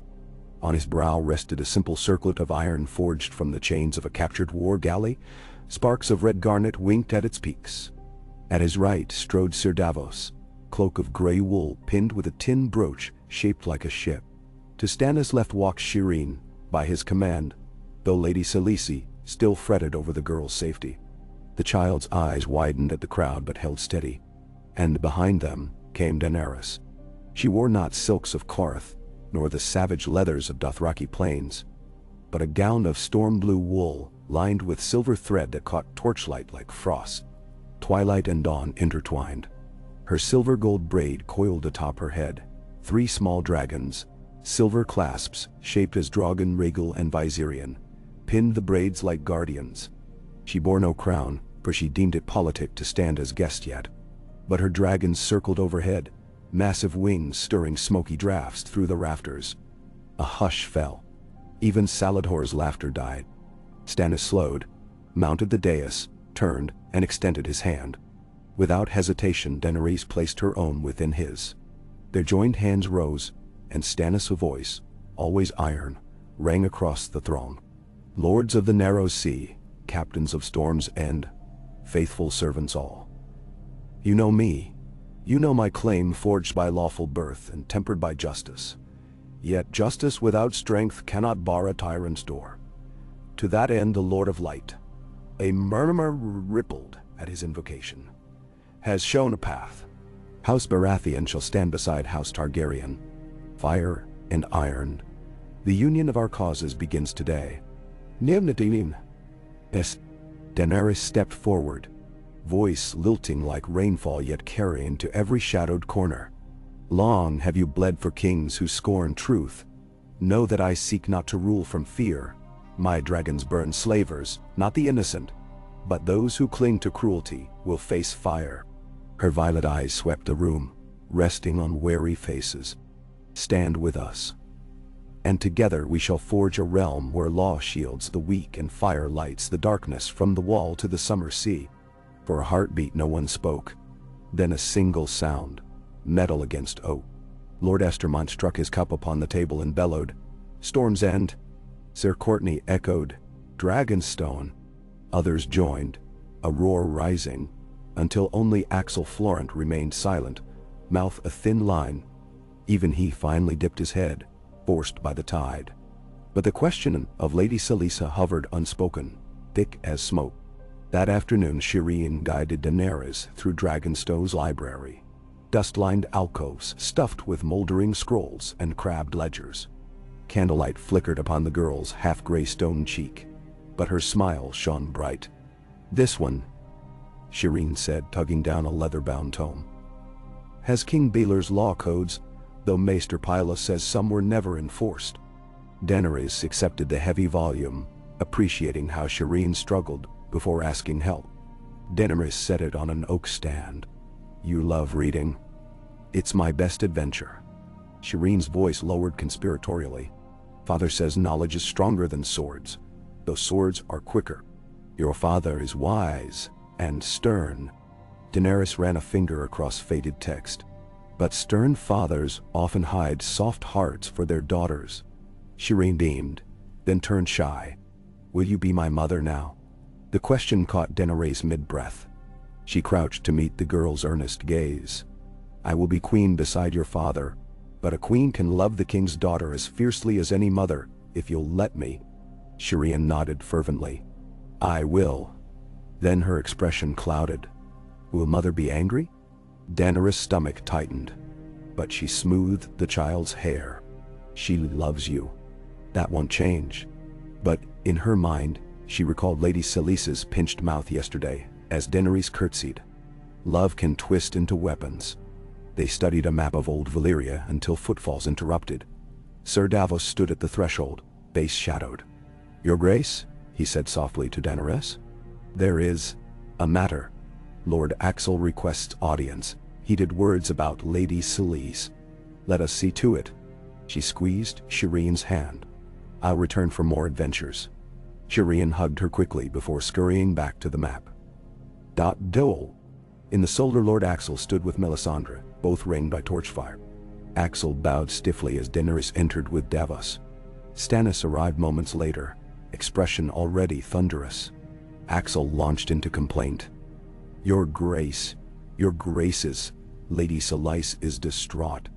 On his brow rested a simple circlet of iron forged from the chains of a captured war galley. Sparks of red garnet winked at its peaks. At his right strode Sir Davos, cloak of grey wool pinned with a tin brooch shaped like a ship. To Stannis' left walked Shireen, by his command, though Lady Khaleesi still fretted over the girl's safety. The child's eyes widened at the crowd but held steady. And behind them came Daenerys. She wore not silks of Qarth, nor the savage leathers of Dothraki plains, but a gown of storm-blue wool lined with silver thread that caught torchlight like frost. Twilight and dawn intertwined. Her silver-gold braid coiled atop her head. 3 small dragons, silver clasps shaped as Drogon, Rhaegal, and Viserion, pinned the braids like guardians. She bore no crown, for she deemed it politic to stand as guest yet. But her dragons circled overhead, massive wings stirring smoky drafts through the rafters. A hush fell. Even Saladhor's laughter died. Stannis slowed, mounted the dais, turned, and extended his hand. Without hesitation, Daenerys placed her own within his. Their joined hands rose, and Stannis' voice, always iron, rang across the throng. "Lords of the Narrow Sea, captains of Storm's End, faithful servants all. You know me. You know my claim forged by lawful birth and tempered by justice. Yet justice without strength cannot bar a tyrant's door. To that end the Lord of Light, a murmur rippled at his invocation, has shown a path. House Baratheon shall stand beside House Targaryen. Fire and iron. The union of our causes begins today. Nimnadinim. Es. Daenerys stepped forward, voice lilting like rainfall yet carrying to every shadowed corner. Long have you bled for kings who scorn truth. Know that I seek not to rule from fear. My dragons burn slavers, not the innocent, but those who cling to cruelty will face fire. Her violet eyes swept the room, resting on wary faces. Stand with us, and together we shall forge a realm where law shields the weak and fire lights the darkness from the wall to the summer sea. For a heartbeat no one spoke, then a single sound, metal against oak. Lord Estermont struck his cup upon the table and bellowed, "Storm's End." Sir Courtney echoed, "Dragonstone." Others joined, a roar rising, until only Axel Florent remained silent, mouth a thin line. Even he finally dipped his head, forced by the tide. But the question of Lady Selisa hovered unspoken, thick as smoke. That afternoon Shireen guided Daenerys through Dragonstone's library. Dust-lined alcoves stuffed with moldering scrolls and crabbed ledgers. Candlelight flickered upon the girl's half-gray stone cheek, but her smile shone bright. "This one," Shireen said, tugging down a leather-bound tome, "has King Baelor's law codes, though Maester Pyla says some were never enforced." Daenerys accepted the heavy volume, appreciating how Shireen struggled before asking help. Daenerys set it on an oak stand. "You love reading." "It's my best adventure." Shireen's voice lowered conspiratorially. "Father says knowledge is stronger than swords, though swords are quicker. Your father is wise and stern." Daenerys ran a finger across faded text. "But stern fathers often hide soft hearts for their daughters." Shireen beamed, then turned shy. "Will you be my mother now?" The question caught Daenerys mid-breath. She crouched to meet the girl's earnest gaze. "I will be queen beside your father, but a queen can love the king's daughter as fiercely as any mother, if you'll let me." Shireen nodded fervently. "I will." Then her expression clouded. "Will mother be angry?" Daenerys' stomach tightened, but she smoothed the child's hair. "She loves you. That won't change." But in her mind, she recalled Lady Selisa's pinched mouth yesterday as Daenerys curtsied. Love can twist into weapons. They studied a map of old Valyria until footfalls interrupted. Sir Davos stood at the threshold, face shadowed. "Your Grace," he said softly to Daenerys. "There is a matter. Lord Axel requests audience. Heated words about Lady Selise. Let us see to it." She squeezed Shireen's hand. "I'll return for more adventures." Shireen hugged her quickly before scurrying back to the map. Dole. In the solar Lord Axel stood with Melisandre, both ringed by torchfire. Axel bowed stiffly as Daenerys entered with Davos. Stannis arrived moments later, expression already thunderous. Axel launched into complaint. "Your Grace, your Graces, Lady Selise is distraught.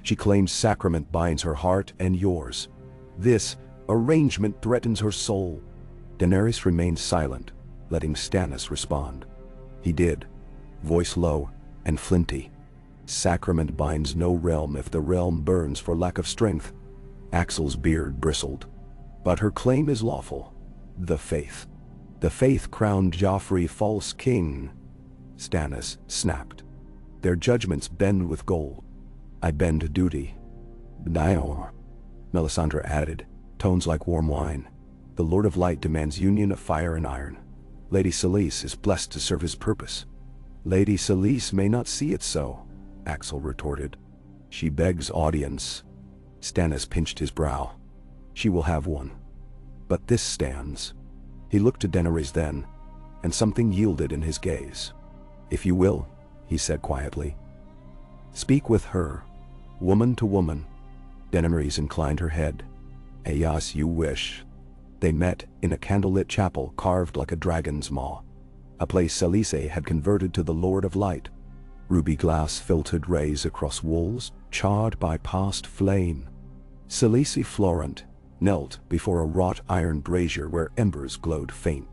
She claims sacrament binds her heart and yours. This arrangement threatens her soul." Daenerys remained silent, letting Stannis respond. He did, voice low and flinty. "Sacrament binds no realm if the realm burns for lack of strength." Axel's beard bristled. "But her claim is lawful. The faith. The faith crowned Joffrey false king." Stannis snapped. "Their judgments bend with gold. I bend to duty." "Dior," Melisandre added, tones like warm wine. "The Lord of Light demands union of fire and iron. Lady Selise is blessed to serve his purpose." "Lady Selise may not see it so," Axel retorted. "She begs audience." Stannis pinched his brow. "She will have one. But this stands." He looked to Daenerys then, and something yielded in his gaze. "If you will," he said quietly. "Speak with her, woman to woman." Daenerys inclined her head. "As you wish." They met in a candlelit chapel carved like a dragon's maw, a place Selise had converted to the Lord of Light. Ruby glass filtered rays across walls charred by past flame. Selise Florent, knelt before a wrought iron brazier where embers glowed faint.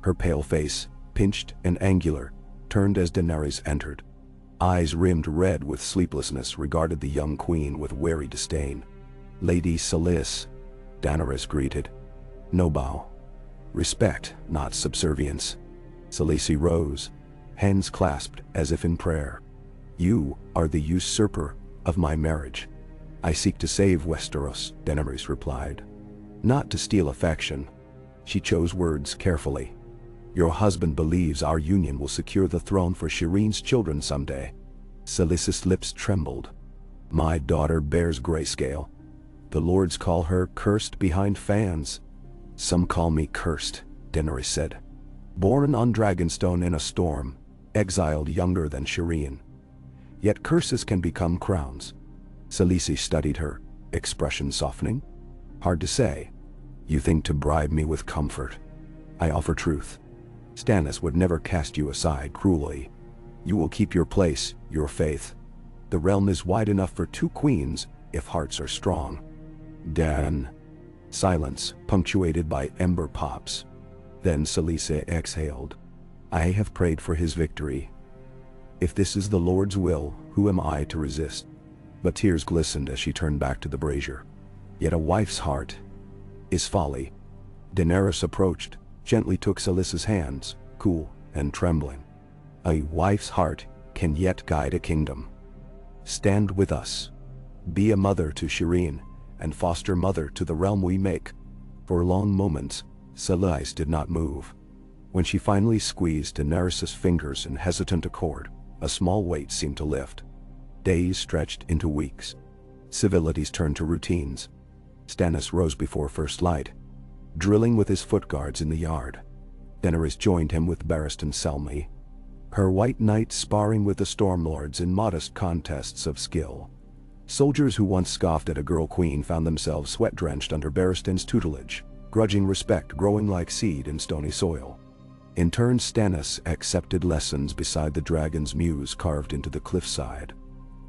Her pale face, pinched and angular, turned as Daenerys entered. Eyes rimmed red with sleeplessness regarded the young queen with wary disdain. "Lady Stannis," Daenerys greeted. "No bow. Respect, not subservience." Khaleesi rose, hands clasped as if in prayer. "You are the usurper of my marriage." "I seek to save Westeros," Daenerys replied. "Not to steal affection." She chose words carefully. "Your husband believes our union will secure the throne for Shireen's children someday." Khaleesi's lips trembled. "My daughter bears grayscale. The lords call her cursed behind fans." "Some call me cursed," Daenerys said. "Born on Dragonstone in a storm, exiled younger than Shireen. Yet curses can become crowns." Khaleesi studied her, expression softening. "Hard to say. You think to bribe me with comfort. I offer truth. Stannis would never cast you aside cruelly. You will keep your place, your faith. The realm is wide enough for two queens if hearts are strong." Dan. Silence, punctuated by ember pops. Then Khaleesi exhaled. "I have prayed for his victory. If this is the Lord's will, who am I to resist?" But tears glistened as she turned back to the brazier. "Yet a wife's heart is folly." Daenerys approached, gently took Khaleesi's hands, cool and trembling. "A wife's heart can yet guide a kingdom. Stand with us. Be a mother to Shireen, and foster mother to the realm we make." For long moments, Khaleesi did not move. When she finally squeezed Daenerys' fingers in hesitant accord, a small weight seemed to lift. Days stretched into weeks. Civilities turned to routines. Stannis rose before first light, drilling with his foot guards in the yard. Daenerys joined him with Barristan Selmy, her white knight sparring with the Stormlords in modest contests of skill. Soldiers who once scoffed at a girl queen found themselves sweat-drenched under Barristan's tutelage, grudging respect growing like seed in stony soil. In turn, Stannis accepted lessons beside the dragon's muse carved into the cliffside.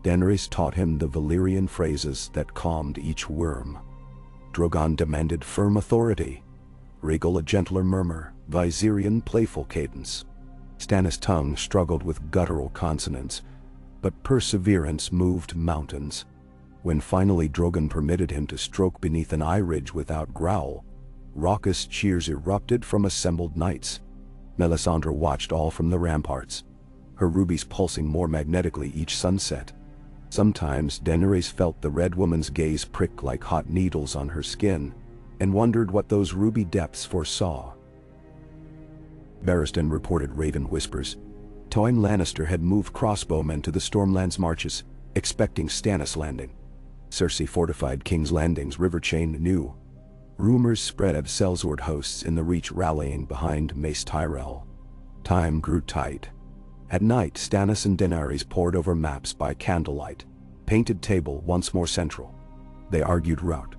Daenerys taught him the Valyrian phrases that calmed each worm. Drogon demanded firm authority, Rhaegal a gentler murmur, Viserion playful cadence. Stannis' tongue struggled with guttural consonants, but perseverance moved mountains. When finally Drogon permitted him to stroke beneath an eye ridge without growl, raucous cheers erupted from assembled knights. Melisandre watched all from the ramparts, her rubies pulsing more magnetically each sunset. Sometimes Daenerys felt the Red Woman's gaze prick like hot needles on her skin, and wondered what those ruby depths foresaw. Barristan reported raven whispers. Tywin Lannister had moved crossbowmen to the Stormlands marches, expecting Stannis landing. Cersei fortified King's Landing's river chain anew. Rumors spread of sellsword hosts in the Reach rallying behind Mace Tyrell. Time grew tight. At night, Stannis and Daenerys pored over maps by candlelight, painted table once more central. They argued route.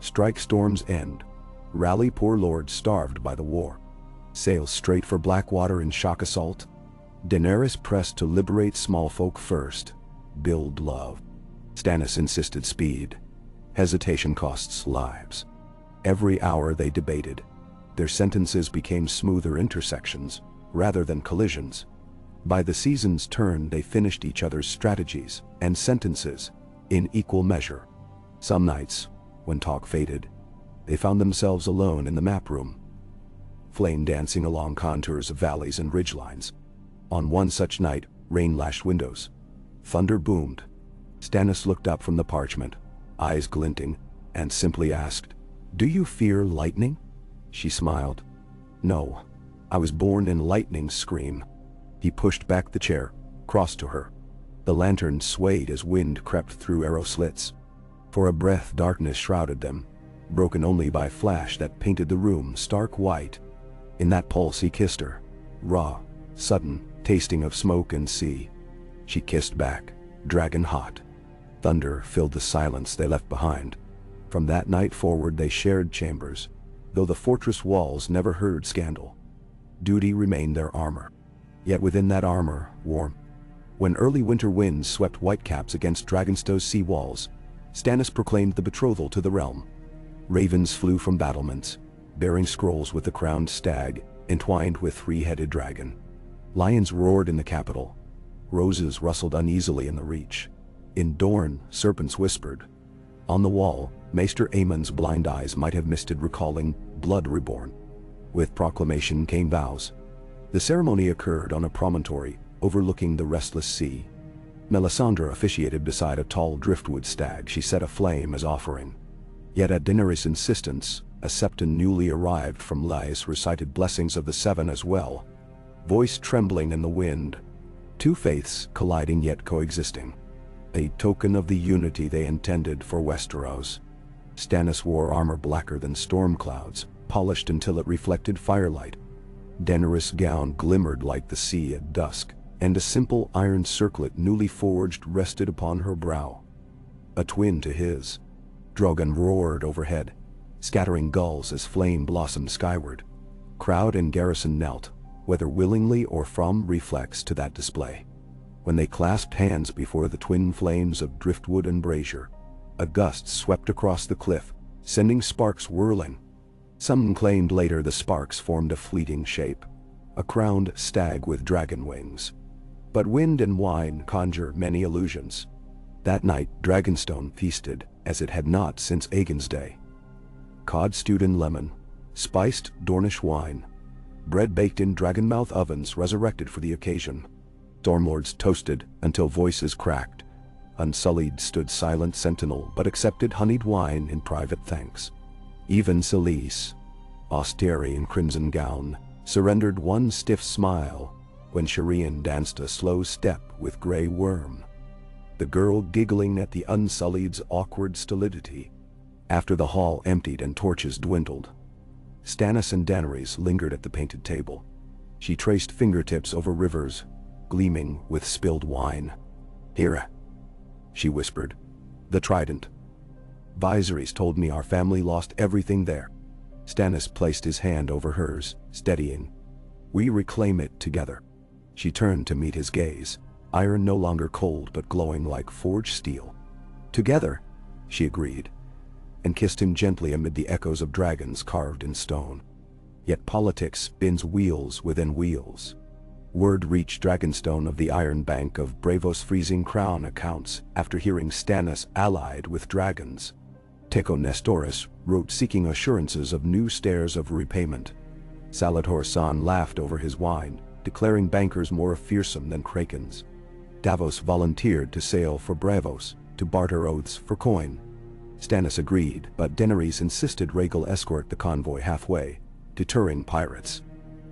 Strike Storm's End. Rally poor lords starved by the war. Sail straight for Blackwater in shock assault. Daenerys pressed to liberate small folk first. Build love. Stannis insisted speed. Hesitation costs lives. Every hour they debated. Their sentences became smoother intersections, rather than collisions. By the season's turn they finished each other's strategies and sentences in equal measure. Some nights, when talk faded, they found themselves alone in the map room, flame dancing along contours of valleys and ridgelines. On one such night, rain lashed windows. Thunder boomed. Stannis looked up from the parchment, eyes glinting, and simply asked, "Do you fear lightning?" She smiled. "No, I was born in lightning's scream." He pushed back the chair, crossed to her. The lantern swayed as wind crept through arrow slits. For a breath darkness shrouded them, broken only by flash that painted the room stark white. In that pulse he kissed her, raw, sudden, tasting of smoke and sea. She kissed back, dragon hot. Thunder filled the silence they left behind. From that night forward they shared chambers, though the fortress walls never heard scandal. Duty remained their armor. Yet within that armor, warm. When early winter winds swept whitecaps against Dragonstow's sea walls, Stannis proclaimed the betrothal to the realm. Ravens flew from battlements, bearing scrolls with the crowned stag, entwined with three-headed dragon. Lions roared in the capital. Roses rustled uneasily in the reach. In Dorne, serpents whispered. On the wall, Maester Aemon's blind eyes might have misted recalling blood reborn. With proclamation came vows. The ceremony occurred on a promontory overlooking the restless sea. Melisandre officiated beside a tall driftwood stag she set aflame as offering. Yet at Daenerys' insistence, a septon newly arrived from Lys recited blessings of the seven as well, voice trembling in the wind. Two faiths colliding yet coexisting. A token of the unity they intended for Westeros. Stannis wore armor blacker than storm clouds, polished until it reflected firelight. Daenerys' gown glimmered like the sea at dusk, and a simple iron circlet newly forged rested upon her brow. A twin to his. Drogon roared overhead, scattering gulls as flame blossomed skyward. Crowd and garrison knelt, whether willingly or from reflex to that display. When they clasped hands before the twin flames of driftwood and brazier, a gust swept across the cliff, sending sparks whirling. Some claimed later the sparks formed a fleeting shape, a crowned stag with dragon wings. But wind and wine conjure many illusions. That night Dragonstone feasted as it had not since Aegon's day. Cod stewed in lemon, spiced Dornish wine, bread baked in dragonmouth ovens resurrected for the occasion. Stormlords toasted until voices cracked. Unsullied stood silent sentinel but accepted honeyed wine in private thanks. Even Selyse, austere in crimson gown, surrendered one stiff smile when Shireen danced a slow step with Grey Worm, the girl giggling at the Unsullied's awkward stolidity. After the hall emptied and torches dwindled, Stannis and Daenerys lingered at the painted table. She traced fingertips over rivers, gleaming with spilled wine. "Hera," she whispered, "the trident. Viserys told me our family lost everything there." Stannis placed his hand over hers, steadying. "We reclaim it together." She turned to meet his gaze, iron no longer cold but glowing like forged steel. "Together," she agreed, and kissed him gently amid the echoes of dragons carved in stone. Yet politics spins wheels within wheels. Word reached Dragonstone of the Iron Bank of Braavos freezing crown accounts after hearing Stannis allied with dragons. Tycho Nestoris wrote seeking assurances of new stairs of repayment. Salator San laughed over his wine, declaring bankers more fearsome than krakens. Davos volunteered to sail for Braavos, to barter oaths for coin. Stannis agreed, but Daenerys insisted Rhaegal escort the convoy halfway, deterring pirates.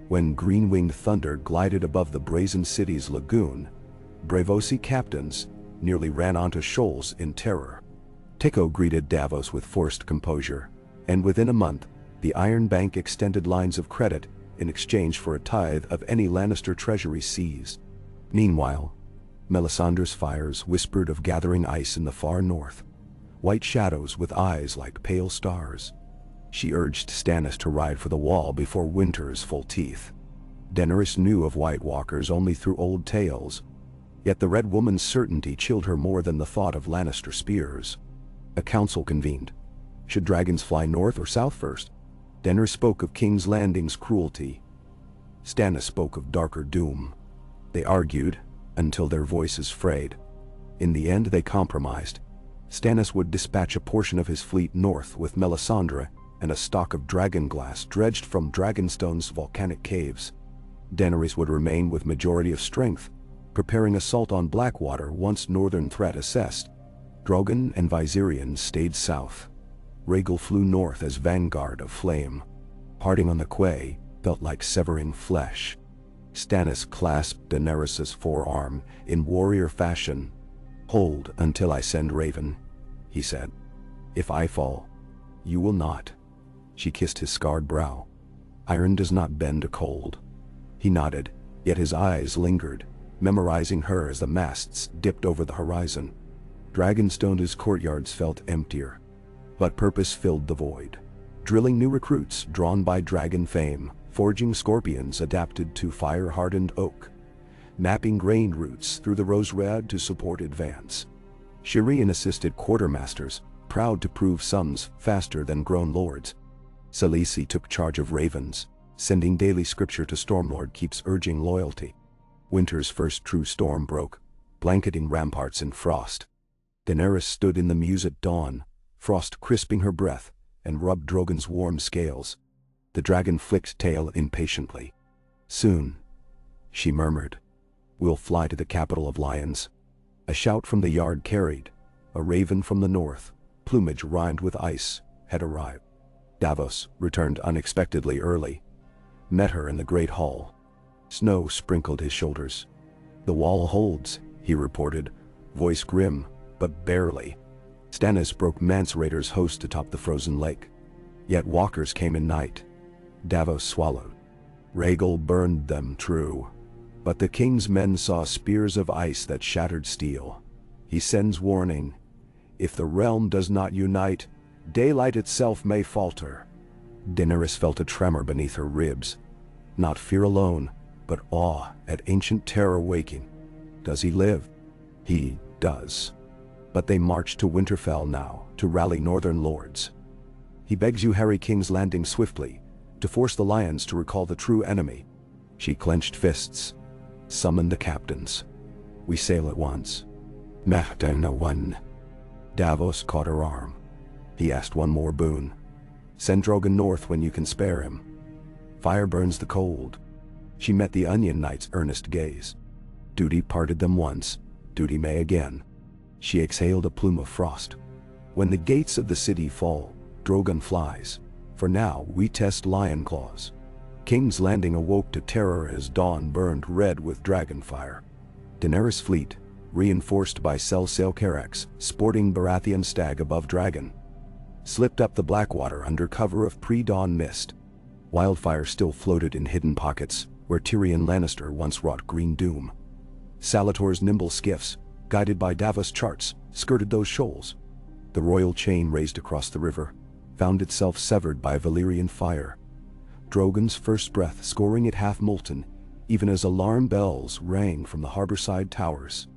When green-winged thunder glided above the brazen city's lagoon, Braavosi captains nearly ran onto shoals in terror. Tycho greeted Davos with forced composure, and within a month, the Iron Bank extended lines of credit in exchange for a tithe of any Lannister treasury seized. Meanwhile, Melisandre's fires whispered of gathering ice in the far north, white shadows with eyes like pale stars. She urged Stannis to ride for the wall before winter's full teeth. Daenerys knew of White Walkers only through old tales, yet the Red Woman's certainty chilled her more than the thought of Lannister spears. A council convened. Should dragons fly north or south first? Daenerys spoke of King's Landing's cruelty. Stannis spoke of darker doom. They argued until their voices frayed. In the end they compromised. Stannis would dispatch a portion of his fleet north with Melisandre and a stock of dragonglass dredged from Dragonstone's volcanic caves. Daenerys would remain with majority of strength, preparing assault on Blackwater once northern threat assessed. Drogon and Viserion stayed south. Rhaegal flew north as vanguard of flame. Parting on the quay felt like severing flesh. Stannis clasped Daenerys' forearm in warrior fashion. "Hold until I send Raven," he said. "If I fall, you will not." She kissed his scarred brow. "Iron does not bend to cold." He nodded, yet his eyes lingered, memorizing her as the masts dipped over the horizon. Dragonstone's courtyards felt emptier, but purpose filled the void. Drilling new recruits drawn by dragon fame, forging scorpions adapted to fire-hardened oak, mapping grain routes through the Rose Red to support advance. Shireen assisted quartermasters, proud to prove sons faster than grown lords. Khaleesi took charge of ravens, sending daily scripture to Stormlord Keeps urging loyalty. Winter's first true storm broke, blanketing ramparts in frost. Daenerys stood in the mews at dawn, frost crisping her breath, and rubbed Drogon's warm scales. The dragon flicked tail impatiently. "Soon," she murmured, "we'll fly to the capital of lions." A shout from the yard carried. A raven from the north, plumage rimed with ice, had arrived. Davos returned unexpectedly early. Met her in the great hall. Snow sprinkled his shoulders. "The wall holds," he reported, voice grim, but barely. Stannis broke Mance Raiders' host atop the frozen lake. Yet walkers came in night. Davos swallowed. Rhaegal burned them, true. But the king's men saw spears of ice that shattered steel. He sends warning. If the realm does not unite, daylight itself may falter. Daenerys felt a tremor beneath her ribs. Not fear alone, but awe at ancient terror waking. Does he live? He does. But they march to Winterfell now, to rally northern lords. He begs you harry King's Landing swiftly, to force the lions to recall the true enemy. She clenched fists. Summon the captains. We sail at once. Mahdana one. Davos caught her arm. He asked one more boon. Send Drogon north when you can spare him. Fire burns the cold. She met the Onion Knight's earnest gaze. Duty parted them once, duty may again. She exhaled a plume of frost. When the gates of the city fall, Drogon flies. For now we test lion claws. King's Landing awoke to terror as dawn burned red with dragon fire. Daenerys' fleet, reinforced by Sel Carax, sporting Baratheon stag above dragon, slipped up the Blackwater under cover of pre-dawn mist. Wildfire still floated in hidden pockets, where Tyrion Lannister once wrought green doom. Salator's nimble skiffs, guided by Davos charts, skirted those shoals. The royal chain raised across the river, found itself severed by Valyrian fire. Drogon's first breath scoring it half molten, even as alarm bells rang from the harborside towers.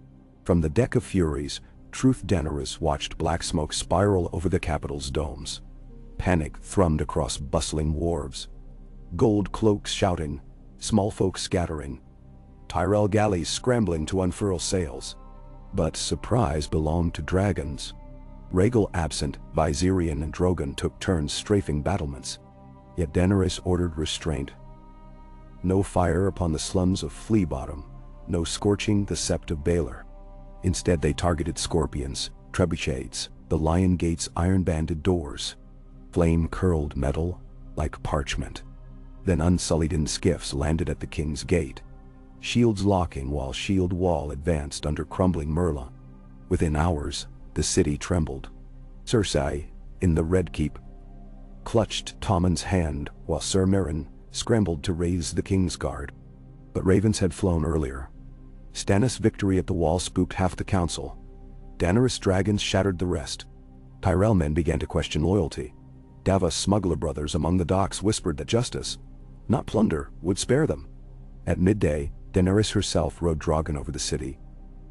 From the deck of Furies, Truth Daenerys watched black smoke spiral over the capital's domes. Panic thrummed across bustling wharves. Gold cloaks shouting, small folk scattering. Tyrell galleys scrambling to unfurl sails. But surprise belonged to dragons. Rhaegal absent, Viserion and Drogon took turns strafing battlements. Yet Daenerys ordered restraint. No fire upon the slums of Flea Bottom, no scorching the sept of Baelor. Instead they targeted scorpions, trebuchets, the Lion Gate's iron-banded doors. Flame curled metal, like parchment. Then unsullied skiffs landed at the king's gate. Shields locking while shield wall advanced under crumbling Merla. Within hours, the city trembled. Cersei, in the Red Keep, clutched Tommen's hand while Ser Meryn scrambled to raise the king's guard. But ravens had flown earlier. Stannis' victory at the wall spooked half the council. Daenerys' dragons shattered the rest. Tyrell men began to question loyalty. Davos smuggler brothers among the docks whispered that justice, not plunder, would spare them. At midday, Daenerys herself rode Drogon over the city,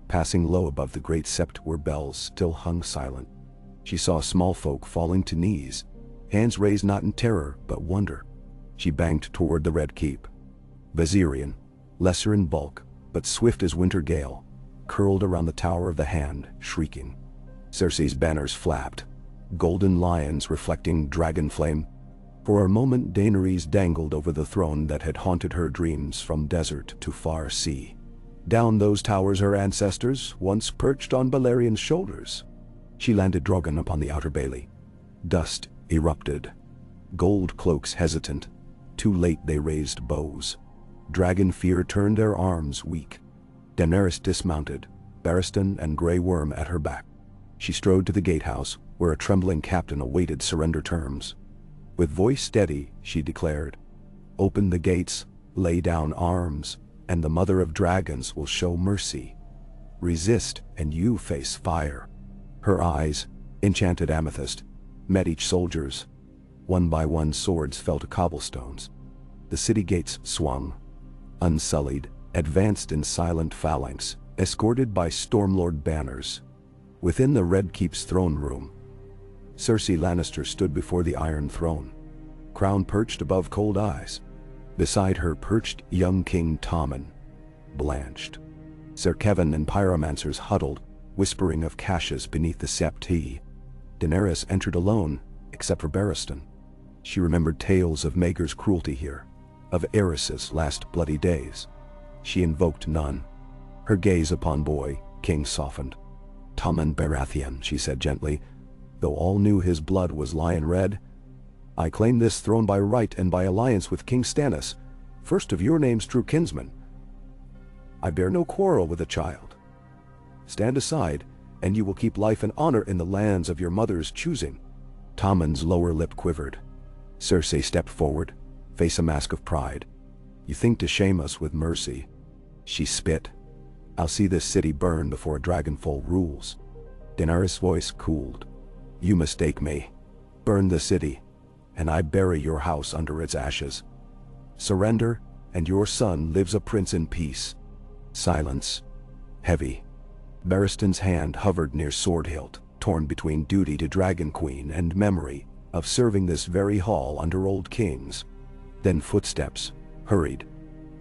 passing low above the great sept where bells still hung silent. She saw small folk falling to knees, hands raised not in terror but wonder. She banked toward the Red Keep. Viserion, lesser in bulk, but swift as winter gale, curled around the Tower of the Hand, shrieking. Cersei's banners flapped, golden lions reflecting dragon flame. For a moment Daenerys dangled over the throne that had haunted her dreams from desert to far sea. Down those towers her ancestors once perched on Balerian's shoulders. She landed Drogon upon the outer bailey. Dust erupted. Gold cloaks hesitant. Too late they raised bows. Dragon fear turned their arms weak. Daenerys dismounted, Barristan and Grey Worm at her back. She strode to the gatehouse, where a trembling captain awaited surrender terms. With voice steady, she declared, "Open the gates, lay down arms, and the Mother of Dragons will show mercy. Resist, and you face fire." Her eyes, enchanted amethyst, met each soldier's. One by one swords fell to cobblestones. The city gates swung. Unsullied, advanced in silent phalanx, escorted by Stormlord banners. Within the Red Keep's throne room, Cersei Lannister stood before the Iron Throne, crown perched above cold eyes. Beside her perched young King Tommen, blanched. Ser Kevan and pyromancers huddled, whispering of caches beneath the septi. Daenerys entered alone, except for Barristan. She remembered tales of Maegor's cruelty here, of Aerys's last bloody days. She invoked none. Her gaze upon boy, King softened. Tommen Baratheon, she said gently, though all knew his blood was lion red. I claim this throne by right and by alliance with King Stannis, first of your name's true kinsman. I bear no quarrel with a child. Stand aside, and you will keep life and honor in the lands of your mother's choosing. Tommen's lower lip quivered. Cersei stepped forward, face a mask of pride. You think to shame us with mercy. She spit. I'll see this city burn before a dragonfall rules. Daenerys' voice cooled. You mistake me. Burn the city, and I bury your house under its ashes. Surrender, and your son lives a prince in peace. Silence. Heavy. Barristan's hand hovered near sword hilt, torn between duty to Dragon Queen and memory of serving this very hall under old kings. Then footsteps, hurried,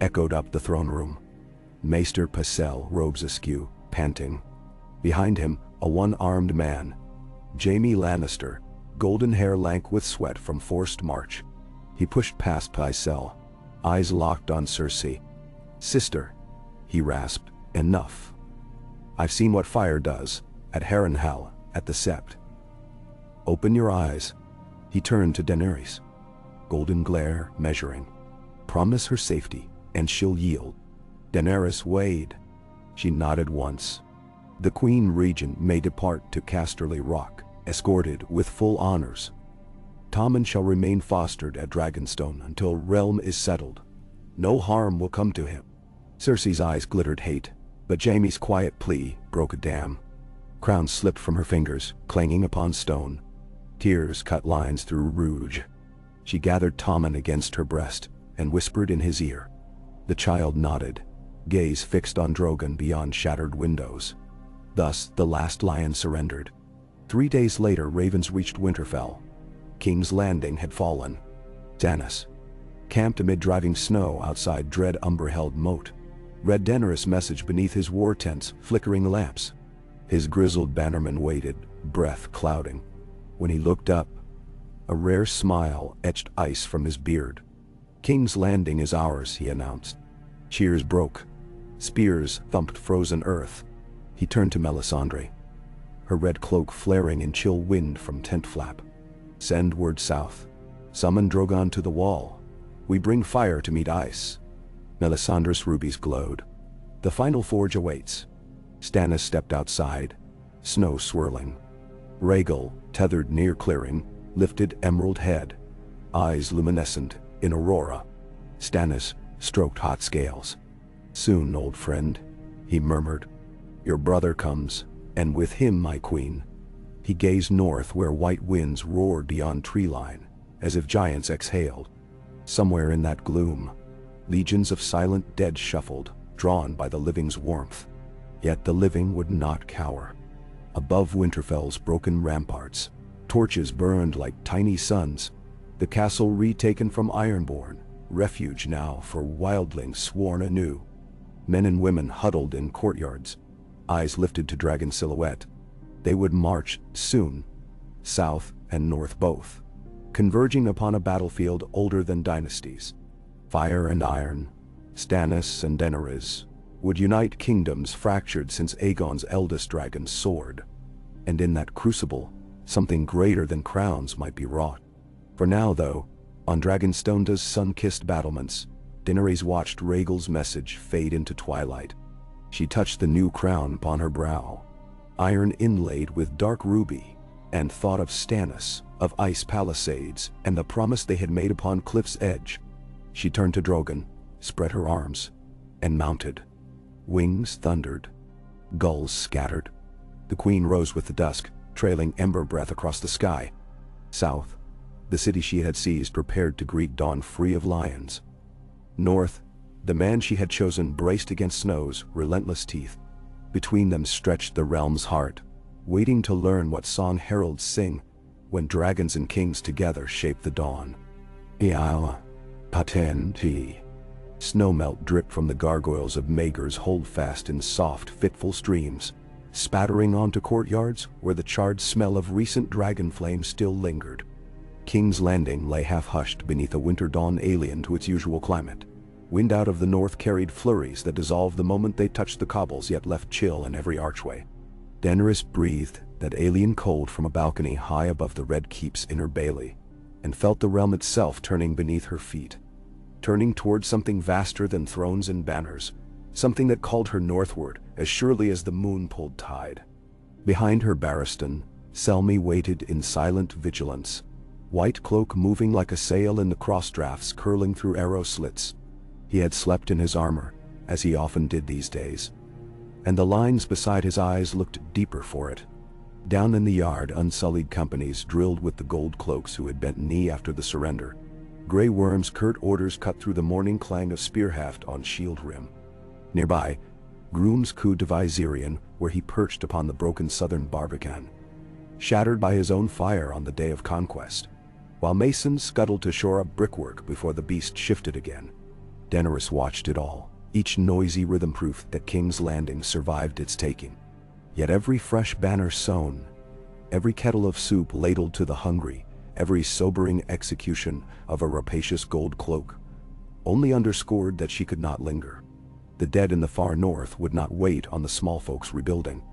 echoed up the throne room. Maester Pycelle, robes askew, panting. Behind him, a one-armed man, Jaime Lannister, golden hair lank with sweat from forced march. He pushed past Pycelle, eyes locked on Cersei. Sister, he rasped, enough. I've seen what fire does, at Harrenhal, at the Sept. Open your eyes. He turned to Daenerys. Golden glare, measuring. Promise her safety, and she'll yield. Daenerys weighed. She nodded once. The Queen Regent may depart to Casterly Rock, escorted with full honors. Tommen shall remain fostered at Dragonstone until realm is settled. No harm will come to him. Cersei's eyes glittered hate, but Jaime's quiet plea broke a dam. Crown slipped from her fingers, clanging upon stone. Tears cut lines through rouge. She gathered Tommen against her breast and whispered in his ear. The child nodded, gaze fixed on Drogon beyond shattered windows. Thus the last lion surrendered. 3 days later, ravens reached Winterfell. King's Landing had fallen. Stannis, camped amid driving snow outside dread Umber-held moat, read Daenerys' message beneath his war tent's flickering lamps. His grizzled bannerman waited, breath clouding. When he looked up, a rare smile etched ice from his beard. King's Landing is ours, he announced. Cheers broke. Spears thumped frozen earth. He turned to Melisandre, her red cloak flaring in chill wind from tent flap. Send word south. Summon Drogon to the wall. We bring fire to meet ice. Melisandre's rubies glowed. The final forge awaits. Stannis stepped outside, snow swirling. Rhaegal, tethered near clearing, lifted emerald head, eyes luminescent in aurora. Stannis stroked hot scales. Soon, old friend, he murmured. Your brother comes, and with him my queen. He gazed north where white winds roared beyond tree line, as if giants exhaled. Somewhere in that gloom, legions of silent dead shuffled, drawn by the living's warmth. Yet the living would not cower. Above Winterfell's broken ramparts, torches burned like tiny suns. The castle retaken from Ironborn, refuge now for wildlings sworn anew. Men and women huddled in courtyards, eyes lifted to dragon silhouette. They would march soon, south and north both, converging upon a battlefield older than dynasties. Fire and iron, Stannis and Daenerys, would unite kingdoms fractured since Aegon's eldest dragon's sword. And in that crucible, something greater than crowns might be wrought. For now, though, on Dragonstone's sun-kissed battlements, Daenerys watched Rhaegal's message fade into twilight. She touched the new crown upon her brow, iron inlaid with dark ruby, and thought of Stannis, of ice palisades, and the promise they had made upon cliff's edge. She turned to Drogon, spread her arms, and mounted. Wings thundered. Gulls scattered. The queen rose with the dusk, trailing ember breath across the sky. South, the city she had seized prepared to greet dawn free of lions. North, the man she had chosen braced against snow's relentless teeth. Between them stretched the realm's heart, waiting to learn what song heralds sing. when dragons and kings together shape the dawn. Iao, patenti. Snowmelt dripped from the gargoyles of Maegor's holdfast in soft, fitful streams, spattering onto courtyards where the charred smell of recent dragon flame still lingered. King's Landing lay half-hushed beneath a winter dawn alien to its usual climate. Wind out of the north carried flurries that dissolved the moment they touched the cobbles, yet left chill in every archway. Daenerys breathed that alien cold from a balcony high above the Red Keep's inner bailey, and felt the realm itself turning beneath her feet, turning towards something vaster than thrones and banners, something that called her northward as surely as the moon pulled tide. Behind her Baratheon, Selmy waited in silent vigilance, white cloak moving like a sail in the cross-drafts curling through arrow slits. He had slept in his armor, as he often did these days, and the lines beside his eyes looked deeper for it. Down in the yard, unsullied companies drilled with the gold cloaks who had bent knee after the surrender. Grey Worm's curt orders cut through the morning clang of spearhaft on shield rim. Nearby, Groom's coup de Viserion, where he perched upon the broken southern barbican, shattered by his own fire on the day of conquest, while masons scuttled to shore up brickwork before the beast shifted again. Daenerys watched it all, each noisy rhythm proof that King's Landing survived its taking. Yet every fresh banner sewn, every kettle of soup ladled to the hungry, every sobering execution of a rapacious gold cloak, only underscored that she could not linger. The dead in the far north would not wait on the small folks rebuilding.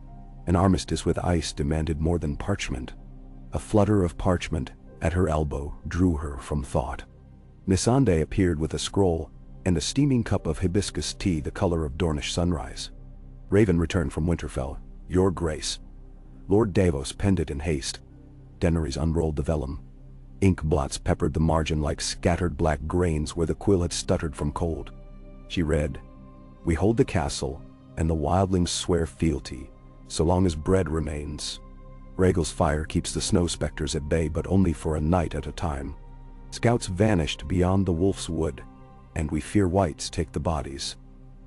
An armistice with ice demanded more than parchment. A flutter of parchment at her elbow drew her from thought. Missandei appeared with a scroll and a steaming cup of hibiscus tea the color of Dornish sunrise. Raven returned from Winterfell. Your Grace. Lord Davos penned it in haste. Daenerys unrolled the vellum. Ink blots peppered the margin like scattered black grains where the quill had stuttered from cold. She read, "We hold the castle, and the wildlings swear fealty, so long as bread remains. Rhaegal's fire keeps the snow specters at bay, but only for a night at a time. Scouts vanished beyond the Wolf's Wood, and we fear whites take the bodies.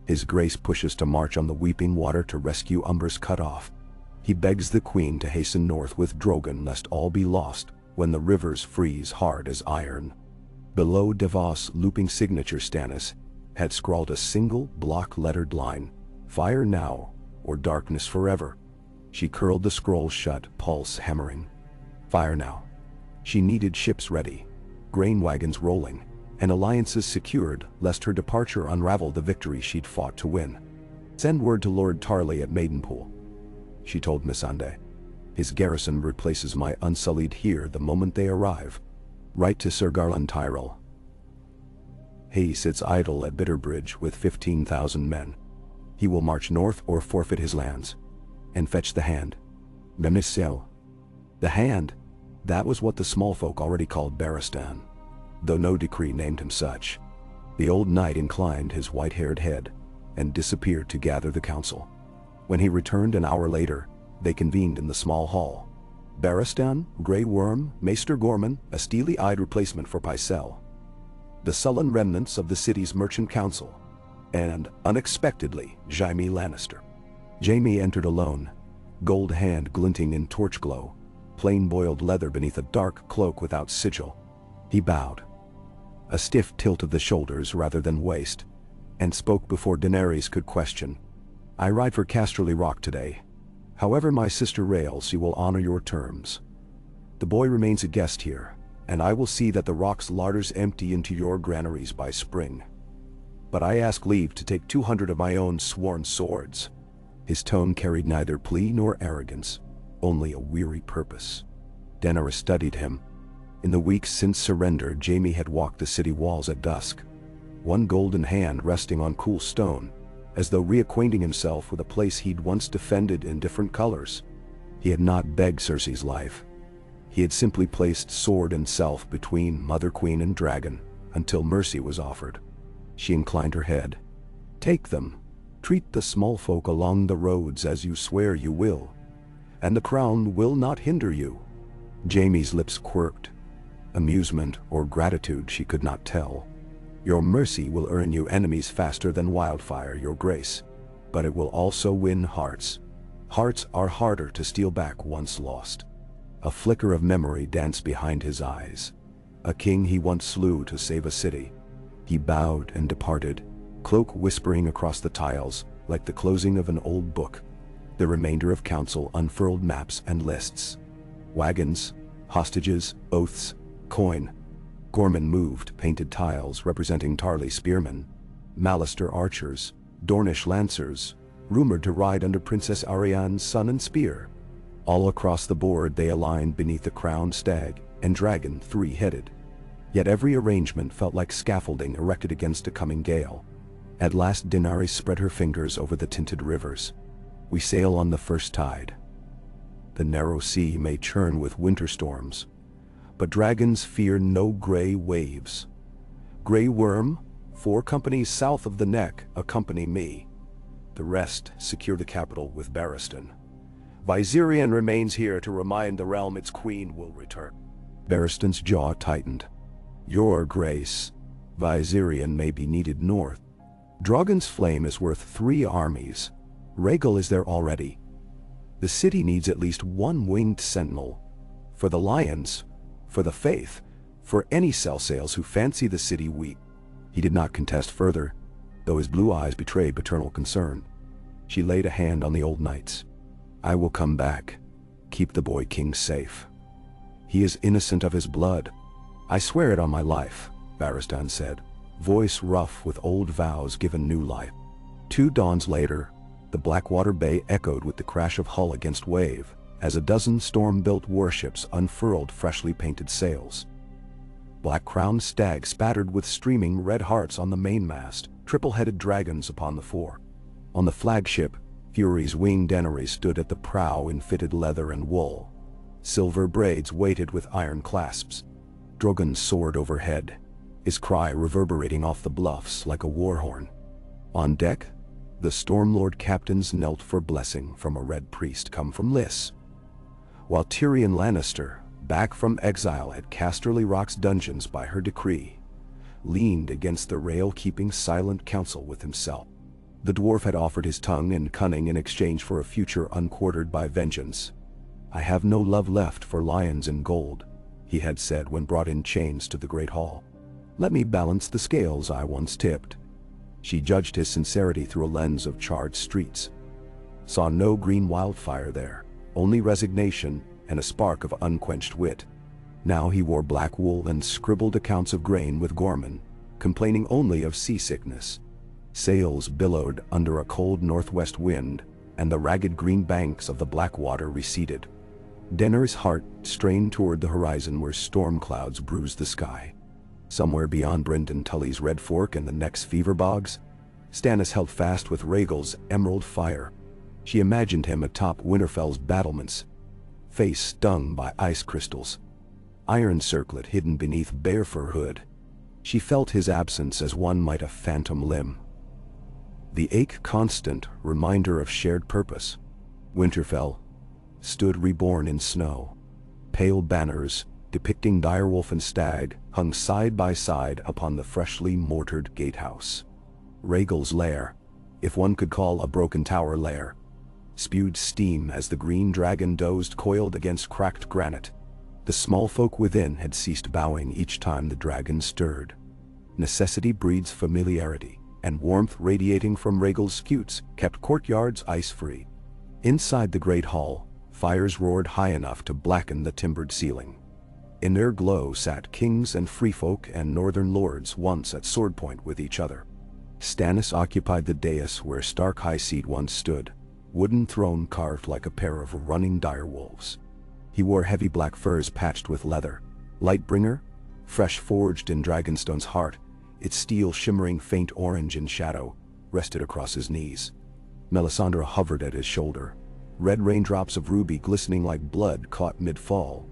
His Grace pushes to march on the weeping water to rescue Umber's cut off. He begs the Queen to hasten north with Drogon lest all be lost when the rivers freeze hard as iron." Below Davos' looping signature, Stannis had scrawled a single block-lettered line, "Fire now, or darkness forever." She curled the scroll shut, pulse hammering. Fire now. She needed ships ready, grain wagons rolling, and alliances secured lest her departure unravel the victory she'd fought to win. "Send word to Lord Tarley at Maidenpool," she told Missandei. "His garrison replaces my unsullied here the moment they arrive. Write to Sir Garland Tyrell. He sits idle at Bitterbridge with 15,000 men. He will march north or forfeit his lands. And fetch the Hand. Bemisel." The Hand, that was what the small folk already called Baratheon, though no decree named him such. The old knight inclined his white-haired head and disappeared to gather the council. When he returned an hour later, they convened in the small hall. Baratheon, Grey Worm, Maester Gorman, a steely-eyed replacement for Pycelle, the sullen remnants of the city's merchant council, and, unexpectedly, Jaime Lannister. Jaime entered alone, gold hand glinting in torch glow, plain boiled leather beneath a dark cloak without sigil. He bowed, a stiff tilt of the shoulders rather than waist, and spoke before Daenerys could question. "I ride for Casterly Rock today. However my sister rails, she will honor your terms. The boy remains a guest here, and I will see that the Rock's larders empty into your granaries by spring. But I ask leave to take 200 of my own sworn swords." His tone carried neither plea nor arrogance, only a weary purpose. Daenerys studied him. In the weeks since surrender, Jaime had walked the city walls at dusk, one golden hand resting on cool stone, as though reacquainting himself with a place he'd once defended in different colors. He had not begged Cersei's life. He had simply placed sword and self between Mother Queen and Dragon until mercy was offered. She inclined her head. "Take them. Treat the small folk along the roads as you swear you will, and the crown will not hinder you." Jaime's lips quirked. Amusement or gratitude she could not tell. "Your mercy will earn you enemies faster than wildfire, Your Grace, but it will also win hearts. Hearts are harder to steal back once lost." A flicker of memory danced behind his eyes. A king he once slew to save a city. He bowed and departed, cloak whispering across the tiles like the closing of an old book. The remainder of council unfurled maps and lists. Wagons, hostages, oaths, coin. Gorman moved painted tiles representing Tarly spearmen, Mallister archers, Dornish lancers, rumored to ride under Princess Ariane's sun and spear. All across the board they aligned beneath the crowned stag and dragon three-headed. Yet every arrangement felt like scaffolding erected against a coming gale. At last Daenerys spread her fingers over the tinted rivers. We sail on the first tide. The narrow sea may churn with winter storms, but dragons fear no gray waves. Grey Worm, 4 companies south of the neck accompany me. The rest secure the capital with Barristan. Viserion remains here to remind the realm its queen will return. Barristan's jaw tightened. Your Grace, Viserion may be needed north. Drogon's flame is worth 3 armies. Rhaegal is there already. The city needs at least 1 winged sentinel. For the lions, for the faith, for any Celsails who fancy the city weak. He did not contest further, though his blue eyes betrayed paternal concern. She laid a hand on the old knight's. I will come back. Keep the boy king safe. He is innocent of his blood. I swear it on my life, Barristan said, voice rough with old vows given new life. 2 dawns later, the Blackwater Bay echoed with the crash of hull against wave, as a dozen storm-built warships unfurled freshly painted sails. Black-crowned stags spattered with streaming red hearts on the mainmast, triple-headed dragons upon the fore. On the flagship, Fury's winged Daenerys stood at the prow in fitted leather and wool. Silver braids weighted with iron clasps. Drogon soared overhead, his cry reverberating off the bluffs like a war horn. On deck, the Stormlord captains knelt for blessing from a red priest come from Lys, while Tyrion Lannister, back from exile at Casterly Rock's dungeons by her decree, leaned against the rail keeping silent counsel with himself. The dwarf had offered his tongue and cunning in exchange for a future unquartered by vengeance. I have no love left for lions in gold, he had said when brought in chains to the great hall. Let me balance the scales I once tipped. She judged his sincerity through a lens of charred streets. Saw no green wildfire there, only resignation and a spark of unquenched wit. Now he wore black wool and scribbled accounts of grain with Gorman, complaining only of seasickness. Sails billowed under a cold northwest wind, and the ragged green banks of the Blackwater receded. Daenerys' heart strained toward the horizon where storm clouds bruised the sky. Somewhere beyond Brynden Tully's Red Fork and the Neck's fever bogs, Stannis held fast with Rhaegal's emerald fire. She imagined him atop Winterfell's battlements, face stung by ice crystals, iron circlet hidden beneath bare fur hood. She felt his absence as one might a phantom limb. The ache constant reminder of shared purpose. Winterfell stood reborn in snow. Pale banners depicting direwolf and stag hung side by side upon the freshly mortared gatehouse. Rhaegal's lair, if one could call a broken tower lair, spewed steam as the green dragon dozed coiled against cracked granite. The small folk within had ceased bowing each time the dragon stirred. Necessity breeds familiarity, and warmth radiating from Rhaegal's scutes kept courtyards ice-free. Inside the great hall, fires roared high enough to blacken the timbered ceiling. In their glow sat kings and freefolk and northern lords once at sword point with each other. Stannis occupied the dais where Stark High Seat once stood, wooden throne carved like a pair of running direwolves. He wore heavy black furs patched with leather. Lightbringer, fresh forged in Dragonstone's heart, its steel shimmering faint orange in shadow, rested across his knees. Melisandre hovered at his shoulder, red raindrops of ruby glistening like blood caught mid-fall.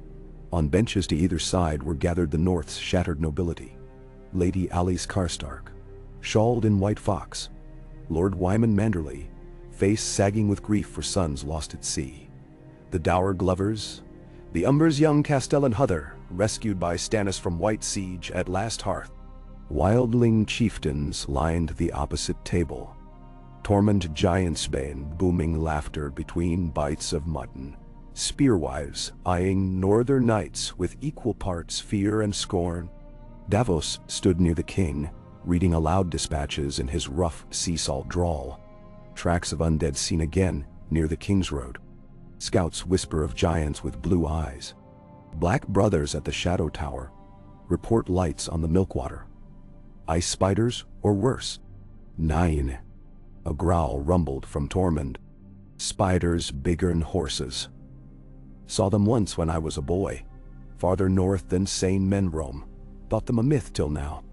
On benches to either side were gathered the North's shattered nobility. Lady Alice Karstark, shawled in white fox. Lord Wyman Manderley, face sagging with grief for sons lost at sea. The dour Glovers, the Umber's young Castellan Huther, rescued by Stannis from White Siege at last hearth. Wildling chieftains lined the opposite table. Tormund Giantsbane booming laughter between bites of mutton. spearwives eyeing northern knights with equal parts fear and scorn. Davos stood near the king, reading aloud dispatches in his rough sea salt drawl. Tracks of undead seen again near the King's Road. Scouts whisper of giants with blue eyes. Black brothers at the Shadow Tower report lights on the Milkwater. Ice spiders or worse? Nine. A growl rumbled from Tormund. Spiders bigger'n horses. Saw them once when I was a boy. Farther north than sane men roam. Thought them a myth till now.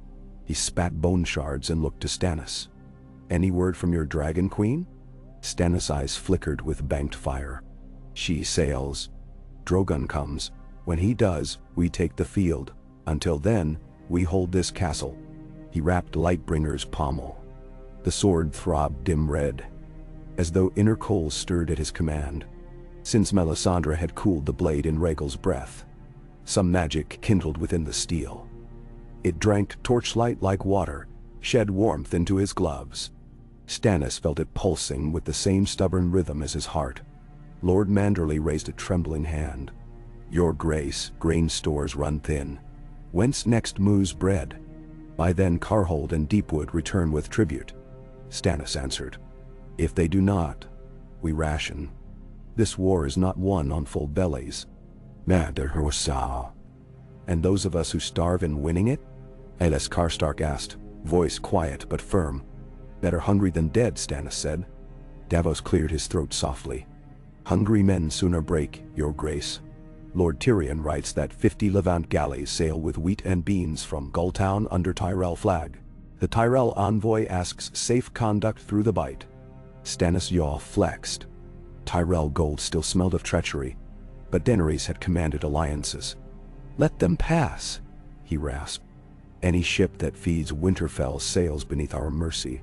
He spat bone shards and looked to Stannis. Any word from your dragon queen? Stannis' eyes flickered with banked fire. She sails. Drogon comes. When he does, we take the field. Until then, we hold this castle. He wrapped Lightbringer's pommel. The sword throbbed dim red, as though inner coals stirred at his command. Since Melisandre had cooled the blade in Rhaegal's breath, some magic kindled within the steel. It drank torchlight like water, shed warmth into his gloves. Stannis felt it pulsing with the same stubborn rhythm as his heart. Lord Manderley raised a trembling hand. Your grace, grain stores run thin. Whence next moves bread? By then Carhold and Deepwood return with tribute. Stannis answered. If they do not, we ration. This war is not won on full bellies. And those of us who starve in winning it? Aelys Karstark asked, voice quiet but firm. Better hungry than dead, Stannis said. Davos cleared his throat softly. Hungry men sooner break, your grace. Lord Tyrion writes that 50 Levant galleys sail with wheat and beans from Gulltown under Tyrell flag. The Tyrell envoy asks safe conduct through the Bight. Stannis' jaw flexed. Tyrell gold still smelled of treachery, but Daenerys had commanded alliances. Let them pass, he rasped. Any ship that feeds Winterfell sails beneath our mercy.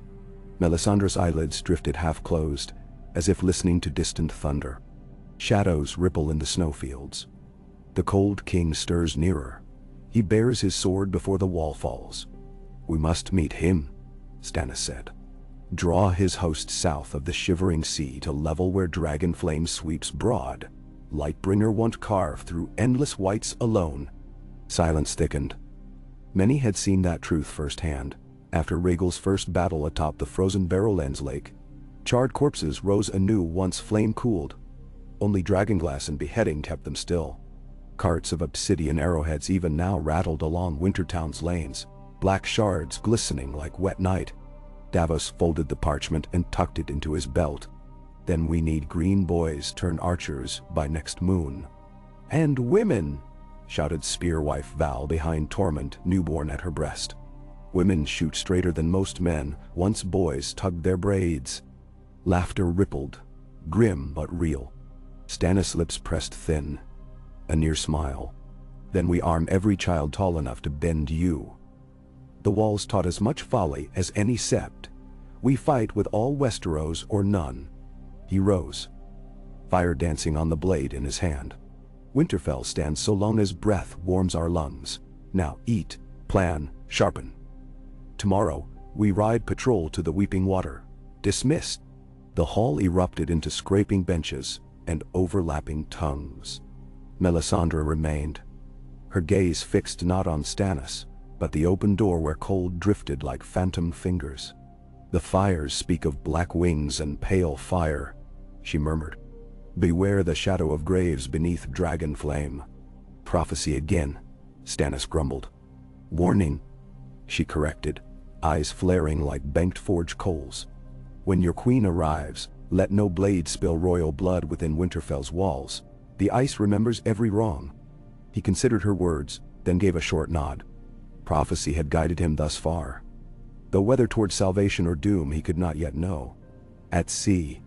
Melisandre's eyelids drifted half-closed, as if listening to distant thunder. Shadows ripple in the snowfields. The cold king stirs nearer. He bares his sword before the wall falls. We must meet him, Stannis said. Draw his host south of the shivering sea to level where dragon flame sweeps broad. Lightbringer won't carve through endless whites alone. Silence thickened. Many had seen that truth firsthand. After Rhaegal's first battle atop the frozen Barrowlands Lake, charred corpses rose anew once flame-cooled. Only dragonglass and beheading kept them still. Carts of obsidian arrowheads even now rattled along Wintertown's lanes, black shards glistening like wet night. Davos folded the parchment and tucked it into his belt. Then we need green boys turn archers by next moon. And women, shouted spearwife Val behind Tormund, newborn at her breast. Women shoot straighter than most men, once boys tugged their braids. Laughter rippled, grim but real. Stannis' lips pressed thin. A near smile. Then we arm every child tall enough to bend you. The walls taught as much folly as any sept. We fight with all Westeros or none. He rose, fire dancing on the blade in his hand. Winterfell stands so long as breath warms our lungs. Now eat, plan, sharpen. Tomorrow, we ride patrol to the Weeping Water. Dismissed. The hall erupted into scraping benches and overlapping tongues. Melisandre remained, her gaze fixed not on Stannis, but the open door where cold drifted like phantom fingers. The fires speak of black wings and pale fire, she murmured. Beware the shadow of graves beneath dragon flame. Prophecy again, Stannis grumbled. Warning, she corrected, eyes flaring like banked forge coals. When your queen arrives, let no blade spill royal blood within Winterfell's walls. The ice remembers every wrong. He considered her words, then gave a short nod. Prophecy had guided him thus far, though whether toward salvation or doom he could not yet know. At sea,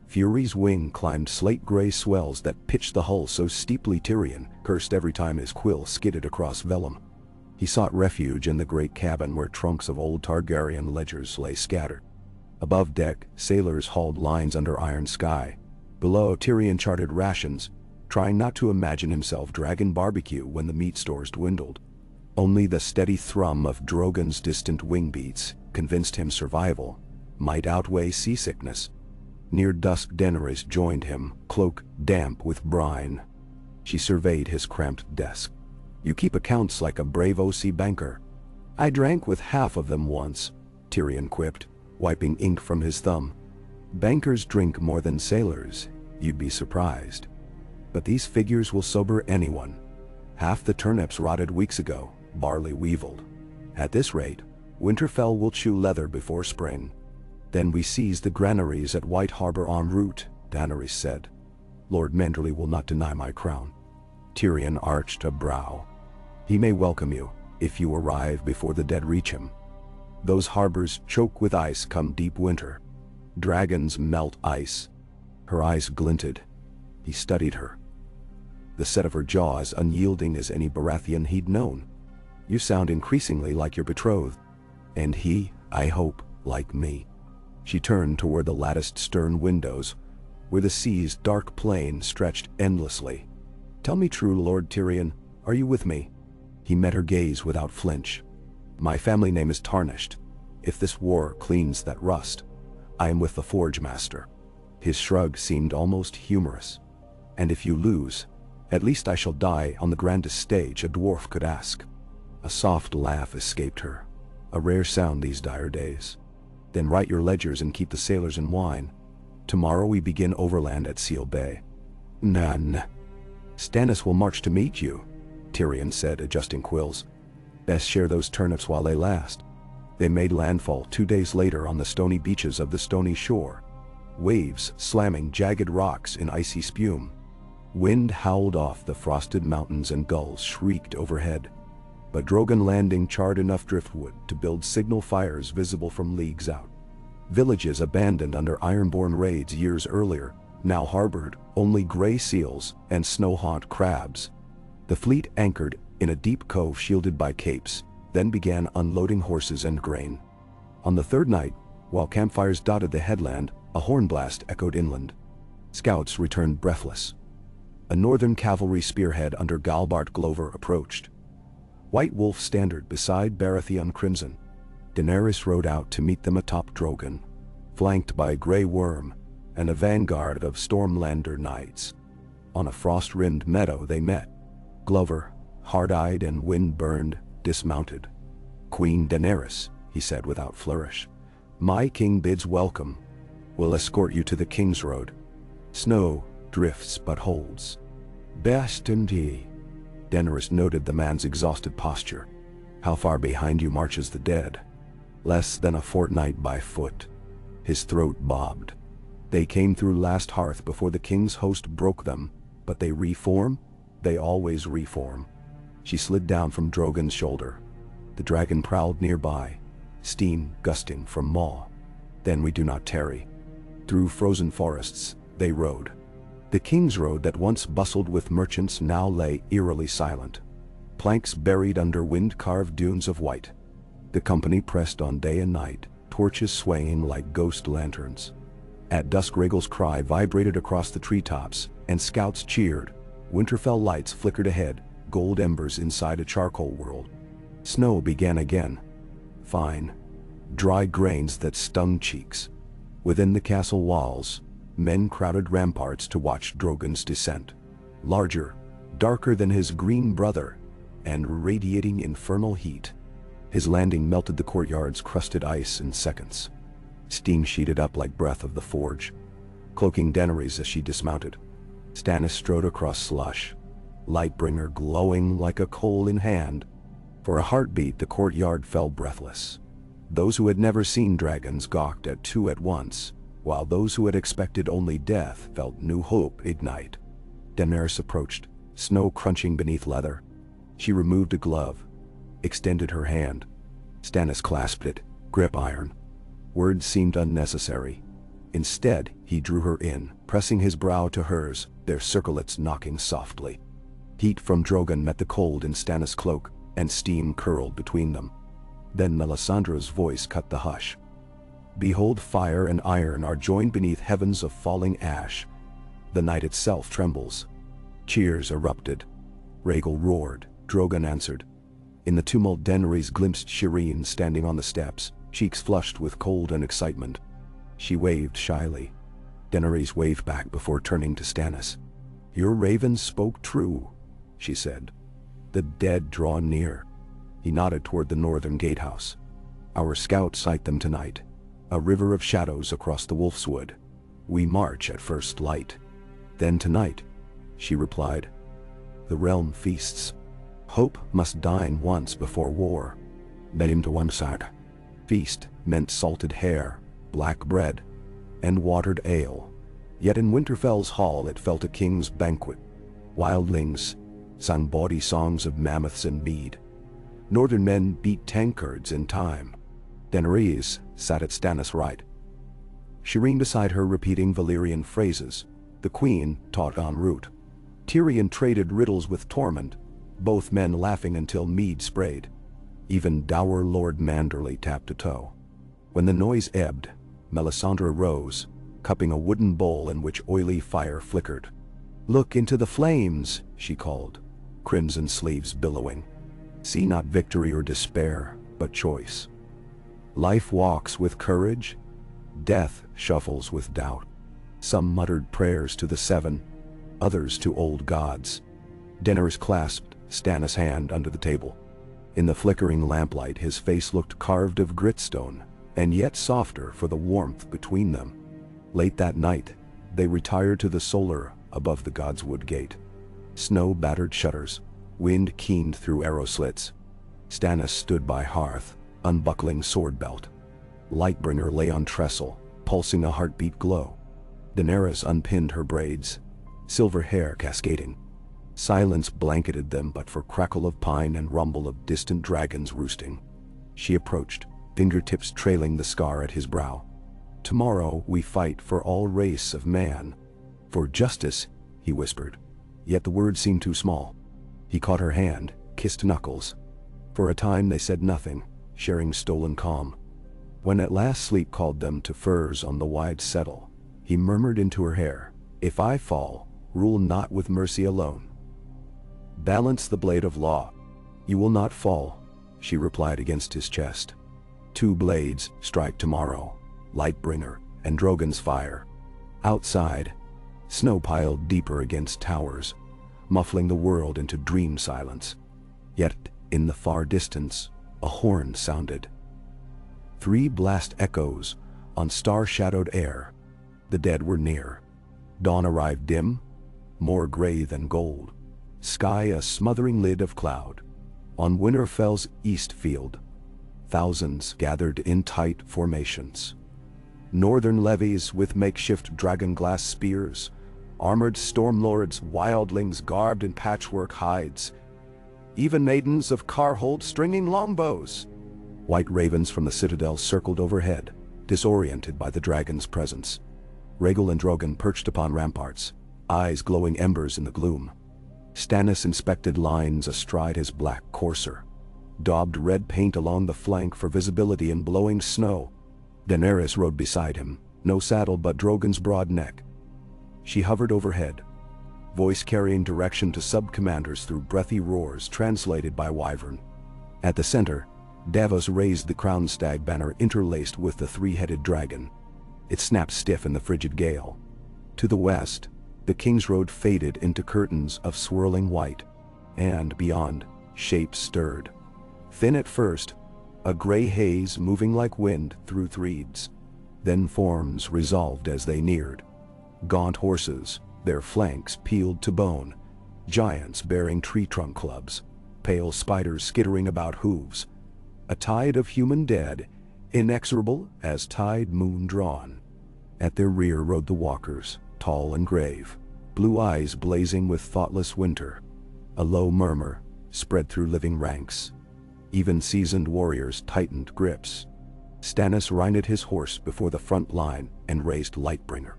Fury's wing climbed slate-gray swells that pitched the hull so steeply Tyrion cursed every time his quill skidded across vellum. He sought refuge in the great cabin where trunks of old Targaryen ledgers lay scattered. Above deck, sailors hauled lines under iron sky. Below, Tyrion charted rations, trying not to imagine himself dragon barbecue when the meat stores dwindled. Only the steady thrum of Drogon's distant wing beats convinced him survival might outweigh seasickness. Near dusk Daenerys joined him, cloak damp with brine. She surveyed his cramped desk. "You keep accounts like a brave OC banker." "I drank with half of them once," Tyrion quipped, wiping ink from his thumb. "Bankers drink more than sailors, you'd be surprised. But these figures will sober anyone. Half the turnips rotted weeks ago, barley weevilled. At this rate, Winterfell will chew leather before spring." "Then we seize the granaries at White Harbor en route," Daenerys said. "Lord Manderley will not deny my crown." Tyrion arched a brow. "He may welcome you, if you arrive before the dead reach him. Those harbors choke with ice come deep winter. Dragons melt ice." Her eyes glinted. He studied her. The set of her jaw as unyielding as any Baratheon he'd known. "You sound increasingly like your betrothed. And he, I hope, like me." She turned toward the latticed stern windows, where the sea's dark plain stretched endlessly. "Tell me true, Lord Tyrion, are you with me?" He met her gaze without flinch. "My family name is tarnished. If this war cleans that rust, I am with the Forge Master." His shrug seemed almost humorous. "And if you lose, at least I shall die on the grandest stage a dwarf could ask." A soft laugh escaped her, a rare sound these dire days. "Then write your ledgers and keep the sailors in wine. Tomorrow we begin overland at Seal Bay." "None." "Stannis will march to meet you," Tyrion said, adjusting quills. "Best share those turnips while they last." They made landfall 2 days later on the stony beaches of the stony shore, waves slamming jagged rocks in icy spume. Wind howled off the frosted mountains and gulls shrieked overhead. But Drogon Landing charred enough driftwood to build signal fires visible from leagues out. Villages abandoned under Ironborn raids years earlier now harbored only gray seals and snow-haunt crabs. The fleet anchored in a deep cove shielded by capes, then began unloading horses and grain. On the third night, while campfires dotted the headland, a horn blast echoed inland. Scouts returned breathless. A northern cavalry spearhead under Galbart Glover approached. White Wolf standard beside Baratheon Crimson. Daenerys rode out to meet them atop Drogon, flanked by Grey Worm and a vanguard of Stormlander knights. On a frost-rimmed meadow they met. Glover, hard-eyed and wind-burned, dismounted. "Queen Daenerys," he said without flourish, "my king bids welcome. Will escort you to the King's Road. Snow drifts but holds." "Best indeed." Daenerys noted the man's exhausted posture. "How far behind you marches the dead?" "Less than a fortnight by foot." His throat bobbed. "They came through last hearth before the king's host broke them, but they reform? They always reform." She slid down from Drogon's shoulder. The dragon prowled nearby, steam gusting from maw. "Then we do not tarry." Through frozen forests, they rode. The King's Road that once bustled with merchants now lay eerily silent. Planks buried under wind-carved dunes of white. The company pressed on day and night, torches swaying like ghost lanterns. At dusk Rhaegal's cry vibrated across the treetops, and scouts cheered. Winterfell lights flickered ahead, gold embers inside a charcoal world. Snow began again. Fine, dry grains that stung cheeks. Within the castle walls, men crowded ramparts to watch Drogon's descent. Larger, darker than his green brother, and radiating infernal heat. His landing melted the courtyard's crusted ice in seconds. Steam sheeted up like breath of the forge, cloaking Daenerys as she dismounted. Stannis strode across slush, Lightbringer glowing like a coal in hand. For a heartbeat the courtyard fell breathless. Those who had never seen dragons gawked at two at once, while those who had expected only death felt new hope ignite. Daenerys approached, snow crunching beneath leather. She removed a glove, extended her hand. Stannis clasped it, grip iron. Words seemed unnecessary. Instead, he drew her in, pressing his brow to hers, their circlets knocking softly. Heat from Drogon met the cold in Stannis' cloak, and steam curled between them. Then Melisandre's voice cut the hush. "Behold, fire and iron are joined beneath heavens of falling ash. The night itself trembles." Cheers erupted. Rhaegal roared, Drogon answered. In the tumult Daenerys glimpsed Shireen standing on the steps, cheeks flushed with cold and excitement. She waved shyly. Daenerys waved back before turning to Stannis. "Your ravens spoke true," she said. "The dead draw near." He nodded toward the northern gatehouse. "Our scouts sight them tonight, a river of shadows across the Wolfswood. We march at first light." "Then tonight," she replied, "the realm feasts. Hope must dine once before war." Led him to one side. Feast meant salted hare, black bread, and watered ale. Yet in Winterfell's hall it felt a king's banquet. Wildlings sang bawdy songs of mammoths and mead. Northern men beat tankards in time. Daenerys sat at Stannis' right. Shireen beside her repeating Valyrian phrases. The queen taught en route. Tyrion traded riddles with Tormund, both men laughing until mead sprayed. Even dour Lord Manderley tapped a toe. When the noise ebbed, Melisandre rose, cupping a wooden bowl in which oily fire flickered. "Look into the flames," she called, crimson sleeves billowing. "See not victory or despair, but choice. Life walks with courage, death shuffles with doubt." Some muttered prayers to the seven, others to old gods. Daenerys clasped Stannis' hand under the table. In the flickering lamplight his face looked carved of gritstone, and yet softer for the warmth between them. Late that night, they retired to the solar above the Godswood Gate. Snow battered shutters, wind keened through arrow slits. Stannis stood by hearth, unbuckling sword belt. Lightbringer lay on trestle, pulsing a heartbeat glow. Daenerys unpinned her braids, silver hair cascading. Silence blanketed them but for crackle of pine and rumble of distant dragons roosting. She approached, fingertips trailing the scar at his brow. "Tomorrow we fight for all race of man. For justice," he whispered. Yet the words seemed too small. He caught her hand, kissed knuckles. For a time they said nothing, sharing stolen calm. When at last sleep called them to furs on the wide settle, he murmured into her hair, "If I fall, rule not with mercy alone. Balance the blade of law." "You will not fall," she replied against his chest. "Two blades strike tomorrow, Lightbringer and Drogon's fire." Outside, snow piled deeper against towers, muffling the world into dream silence. Yet, in the far distance, a horn sounded. 3 blast echoes on star-shadowed air. The dead were near. Dawn arrived dim, more gray than gold. Sky a smothering lid of cloud. On Winterfell's east field, thousands gathered in tight formations. Northern levies with makeshift dragonglass spears, armored stormlords, wildlings garbed in patchwork hides, even maidens of Carhold stringing longbows. White ravens from the citadel circled overhead, disoriented by the dragon's presence. Rhaegal and Drogon perched upon ramparts, eyes glowing embers in the gloom. Stannis inspected lines astride his black courser, daubed red paint along the flank for visibility in blowing snow. Daenerys rode beside him, no saddle but Drogon's broad neck. She hovered overhead, voice carrying direction to sub-commanders through breathy roars translated by Wyvern. At the center, Davos raised the crowned stag banner interlaced with the 3-headed dragon. It snapped stiff in the frigid gale. To the west, the King's Road faded into curtains of swirling white, and beyond, shapes stirred. Thin at first, a gray haze moving like wind through threads. Then forms resolved as they neared. Gaunt horses, their flanks peeled to bone, giants bearing tree trunk clubs, pale spiders skittering about hooves. A tide of human dead, inexorable as tide moon drawn. At their rear rode the walkers, tall and grave, blue eyes blazing with thoughtless winter. A low murmur spread through living ranks. Even seasoned warriors tightened grips. Stannis reined his horse before the front line and raised Lightbringer.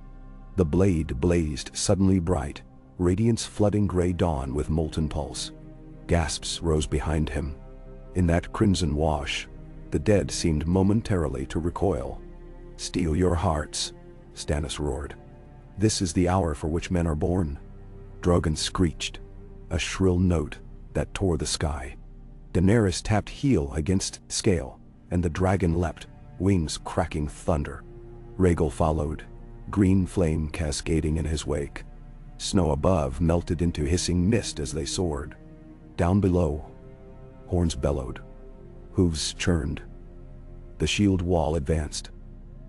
The blade blazed suddenly bright, radiance flooding gray dawn with molten pulse. Gasps rose behind him. In that crimson wash, the dead seemed momentarily to recoil. "Steel your hearts," Stannis roared. "This is the hour for which men are born." Drogon screeched, a shrill note that tore the sky. Daenerys tapped heel against scale, and the dragon leapt, wings cracking thunder. Rhaegal followed, green flame cascading in his wake. Snow above melted into hissing mist as they soared. Down below, horns bellowed. Hooves churned. The shield wall advanced.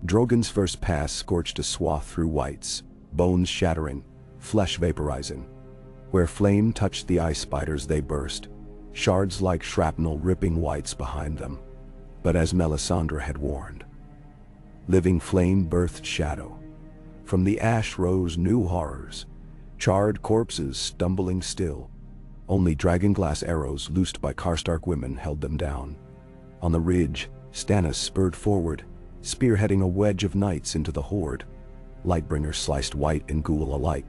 Drogon's first pass scorched a swath through whites, bones shattering, flesh vaporizing. Where flame touched the ice spiders they burst, shards like shrapnel ripping whites behind them. But as Melisandre had warned, living flame birthed shadow. From the ash rose new horrors, charred corpses stumbling still. Only dragonglass arrows loosed by Karstark women held them down. On the ridge, Stannis spurred forward, spearheading a wedge of knights into the horde. Lightbringers sliced white and ghoul alike.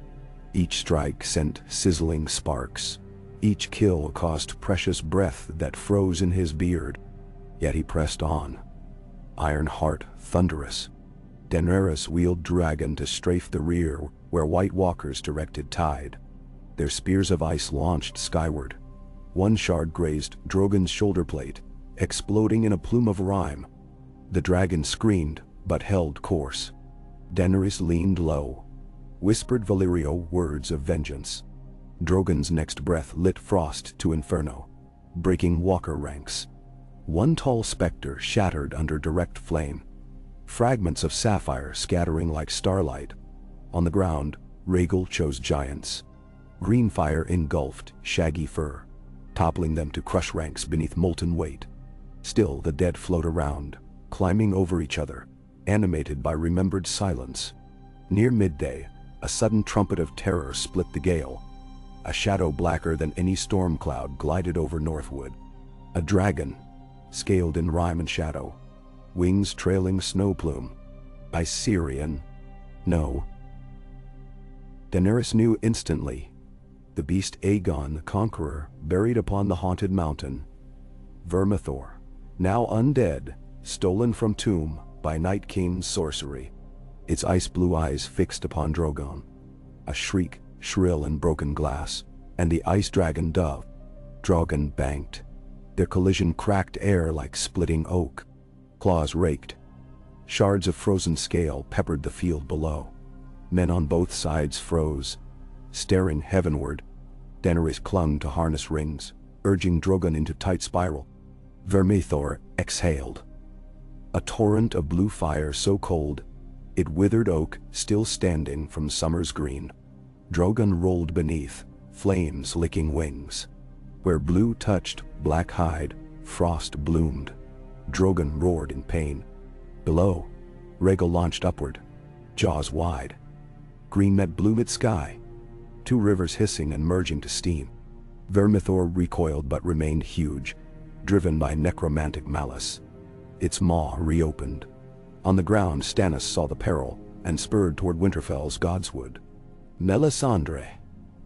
Each strike sent sizzling sparks. Each kill cost precious breath that froze in his beard. Yet he pressed on, iron heart thunderous. Daenerys wheeled dragon to strafe the rear where White Walkers directed tide. Their spears of ice launched skyward. One shard grazed Drogon's shoulder plate, exploding in a plume of rime. The dragon screamed, but held course. Daenerys leaned low, whispered Valyrio words of vengeance. Drogon's next breath lit frost to inferno, breaking walker ranks. One tall specter shattered under direct flame, fragments of sapphire scattering like starlight. On the ground, Rhaegal chose giants. Green fire engulfed shaggy fur, toppling them to crush ranks beneath molten weight. Still the dead float around, climbing over each other, animated by remembered silence. Near midday, a sudden trumpet of terror split the gale. A shadow blacker than any storm cloud glided over Northwood. A dragon, scaled in rime and shadow, wings trailing snow plume. Syrian? No. Daenerys knew instantly. The beast Aegon the Conqueror, buried upon the haunted mountain. Vermithor, now undead, stolen from tomb by Night King's sorcery. Its ice-blue eyes fixed upon Drogon. A shriek, shrill and broken glass, and the ice dragon dove. Drogon banked. Their collision cracked air like splitting oak. Claws raked. Shards of frozen scale peppered the field below. Men on both sides froze, staring heavenward. Daenerys clung to harness rings, urging Drogon into tight spiral. Vermithor exhaled. A torrent of blue fire so cold, it withered oak still standing from summer's green. Drogon rolled beneath, flames licking wings. Where blue touched black hide, frost bloomed. Drogon roared in pain. Below, Rhaegal launched upward, jaws wide. Green met blue mid-sky, two rivers hissing and merging to steam. Vermithor recoiled but remained huge, driven by necromantic malice. Its maw reopened. On the ground Stannis saw the peril and spurred toward Winterfell's godswood. "Melisandre,"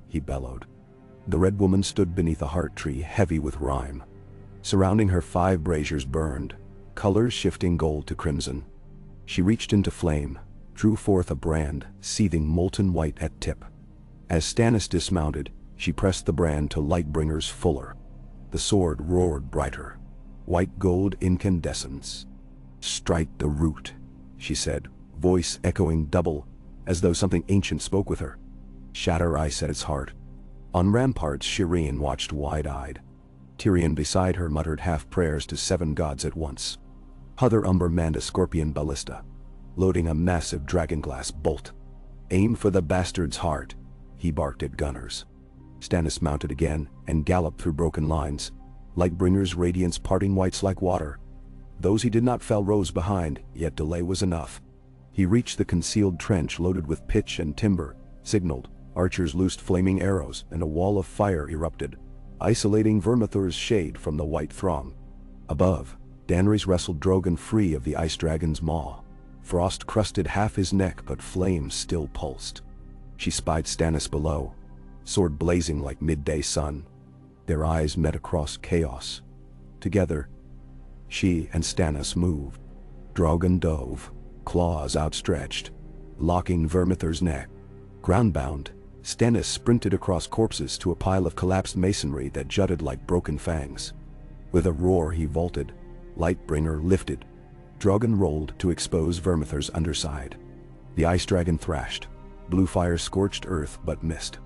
he bellowed. The Red Woman stood beneath a heart tree heavy with rime. Surrounding her 5 braziers burned, colors shifting gold to crimson. She reached into flame, drew forth a brand, seething molten white at tip. As Stannis dismounted, she pressed the brand to Lightbringer's fuller. The sword roared brighter, white gold incandescence. "Strike the root," she said, voice echoing double, as though something ancient spoke with her. Shatter ice at its heart. On ramparts Shireen watched wide-eyed. Tyrion beside her muttered half-prayers to 7 gods at once. Other Umber manned a scorpion ballista, loading a massive dragonglass bolt. "Aim for the bastard's heart," he barked at gunners. Stannis mounted again and galloped through broken lines, Lightbringer's radiance parting whites like water. Those he did not fell rose behind, yet delay was enough. He reached the concealed trench loaded with pitch and timber, signaled, archers loosed flaming arrows, and a wall of fire erupted, isolating Vermithor's shade from the white throng. Above, Daenerys wrestled Drogon free of the ice dragon's maw. Frost crusted half his neck, but flames still pulsed. She spied Stannis below, sword blazing like midday sun. Their eyes met across chaos. Together, she and Stannis moved. Drogon dove, claws outstretched, locking Vermithor's neck. Groundbound, Stannis sprinted across corpses to a pile of collapsed masonry that jutted like broken fangs. With a roar he vaulted, Lightbringer lifted. Drogon rolled to expose Vermithor's underside. The ice dragon thrashed. Blue fire scorched earth but missed.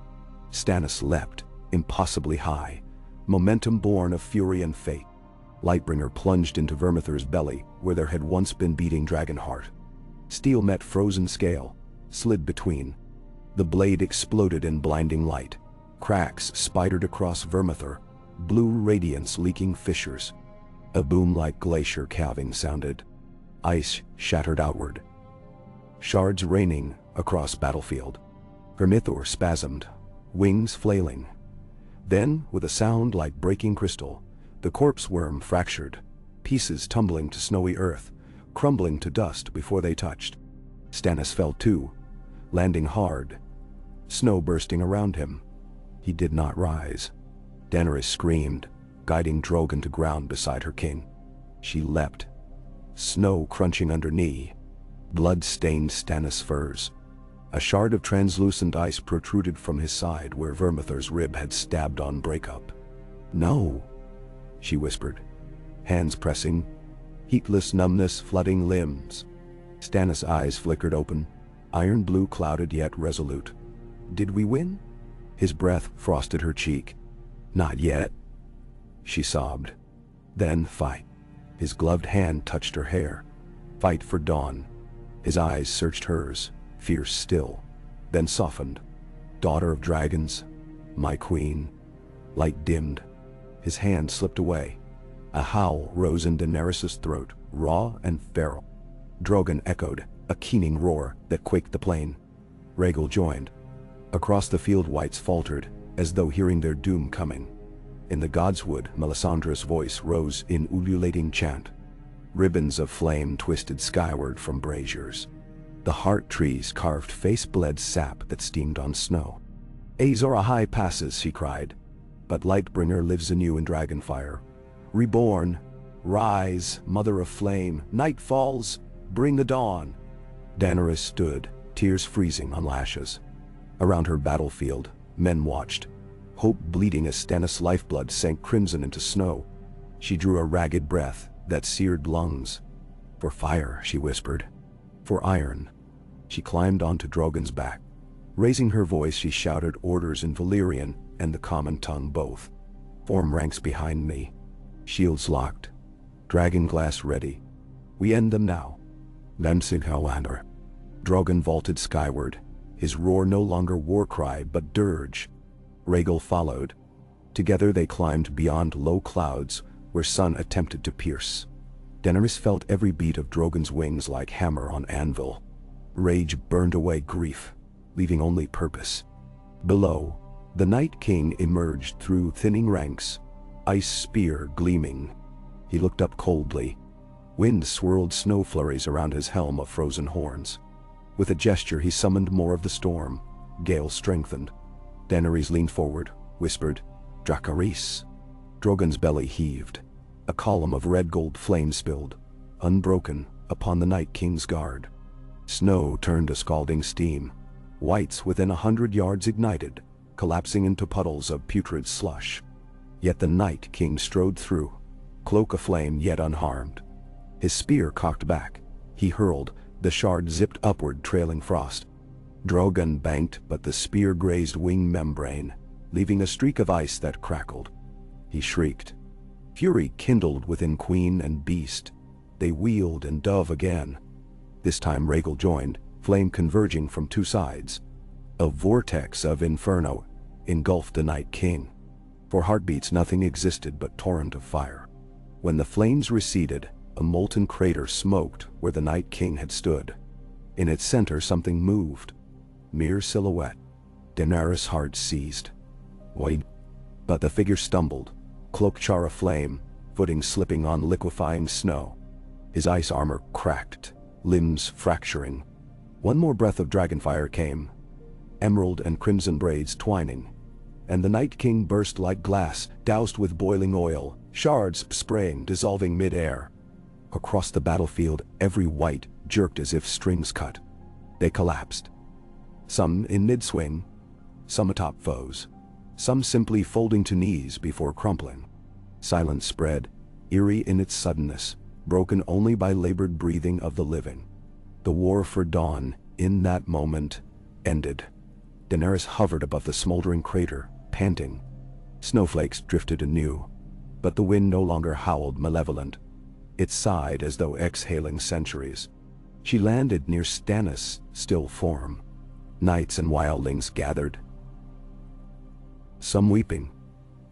Stannis leapt, impossibly high, momentum born of fury and fate. Lightbringer plunged into Vermithor's belly, where there had once been beating dragon heart. Steel met frozen scale, slid between. The blade exploded in blinding light. Cracks spidered across Vermithor, blue radiance leaking fissures. A boom like glacier calving sounded. Ice shattered outward. Shards raining across battlefield. Vermithor spasmed, wings flailing. Then, with a sound like breaking crystal, the corpse worm fractured, pieces tumbling to snowy earth, crumbling to dust before they touched. Stannis fell too, landing hard, snow bursting around him. He did not rise. Daenerys screamed, guiding Drogon to ground beside her king. She leapt, snow crunching under knee. Blood stained Stannis' furs. A shard of translucent ice protruded from his side where Vermithor's rib had stabbed on breakup. "No," she whispered, hands pressing, heatless numbness flooding limbs. Stannis' eyes flickered open, iron blue clouded yet resolute. "Did we win?" His breath frosted her cheek. "Not yet," she sobbed. "Then fight." His gloved hand touched her hair. "Fight for dawn." His eyes searched hers, fierce still, then softened. "Daughter of dragons, my queen." Light dimmed. His hand slipped away. A howl rose in Daenerys' throat, raw and feral. Drogon echoed, a keening roar that quaked the plain. Rhaegal joined. Across the field whites faltered, as though hearing their doom coming. In the godswood, Melisandre's voice rose in ululating chant. Ribbons of flame twisted skyward from braziers. The heart trees carved face-bled sap that steamed on snow. "Azor Ahai passes," she cried, "but Lightbringer lives anew in dragonfire. Reborn, rise, mother of flame, night falls, bring the dawn." Daenerys stood, tears freezing on lashes. Around her battlefield, men watched, hope bleeding as Stannis' lifeblood sank crimson into snow. She drew a ragged breath that seared lungs. "For fire," she whispered. "For iron." She climbed onto Drogon's back. Raising her voice, she shouted orders in Valyrian and the common tongue both. "Form ranks behind me. Shields locked. Dragon glass ready. We end them now." Lemsig Howlander. Drogon vaulted skyward, his roar no longer war cry but dirge. Rhaegal followed. Together they climbed beyond low clouds where sun attempted to pierce. Daenerys felt every beat of Drogon's wings like hammer on anvil. Rage burned away grief, leaving only purpose. Below, the Night King emerged through thinning ranks, ice spear gleaming. He looked up coldly. Wind swirled snow flurries around his helm of frozen horns. With a gesture he summoned more of the storm. Gale strengthened. Daenerys leaned forward, whispered, "Dracarys." Drogon's belly heaved. A column of red-gold flame spilled, unbroken, upon the Night King's guard. Snow turned to scalding steam. Whites within 100 yards ignited, collapsing into puddles of putrid slush. Yet the Night King strode through, cloak aflame yet unharmed. His spear cocked back. He hurled, the shard zipped upward, trailing frost. Drogon banked, but the spear grazed wing membrane, leaving a streak of ice that crackled. He shrieked. Fury kindled within queen and beast. They wheeled and dove again. This time Rhaegal joined, flame converging from two sides. A vortex of inferno engulfed the Night King. For heartbeats nothing existed but torrent of fire. When the flames receded, a molten crater smoked where the Night King had stood. In its center something moved. Mere silhouette. Daenerys' heart seized. Wait. But the figure stumbled, cloak char aflame, footing slipping on liquefying snow. His ice armor cracked, limbs fracturing. One more breath of dragonfire came, emerald and crimson braids twining, and the Night King burst like glass, doused with boiling oil, shards spraying, dissolving mid-air. Across the battlefield, every white jerked as if strings cut. They collapsed. Some in mid-swing, some atop foes, some simply folding to knees before crumpling. Silence spread, eerie in its suddenness, broken only by labored breathing of the living. The war for dawn, In that moment, ended. Daenerys hovered above the smoldering crater, panting. Snowflakes drifted anew, but the wind no longer howled malevolent. It sighed as though exhaling centuries. She landed near Stannis' still form. Knights and wildlings gathered, some weeping.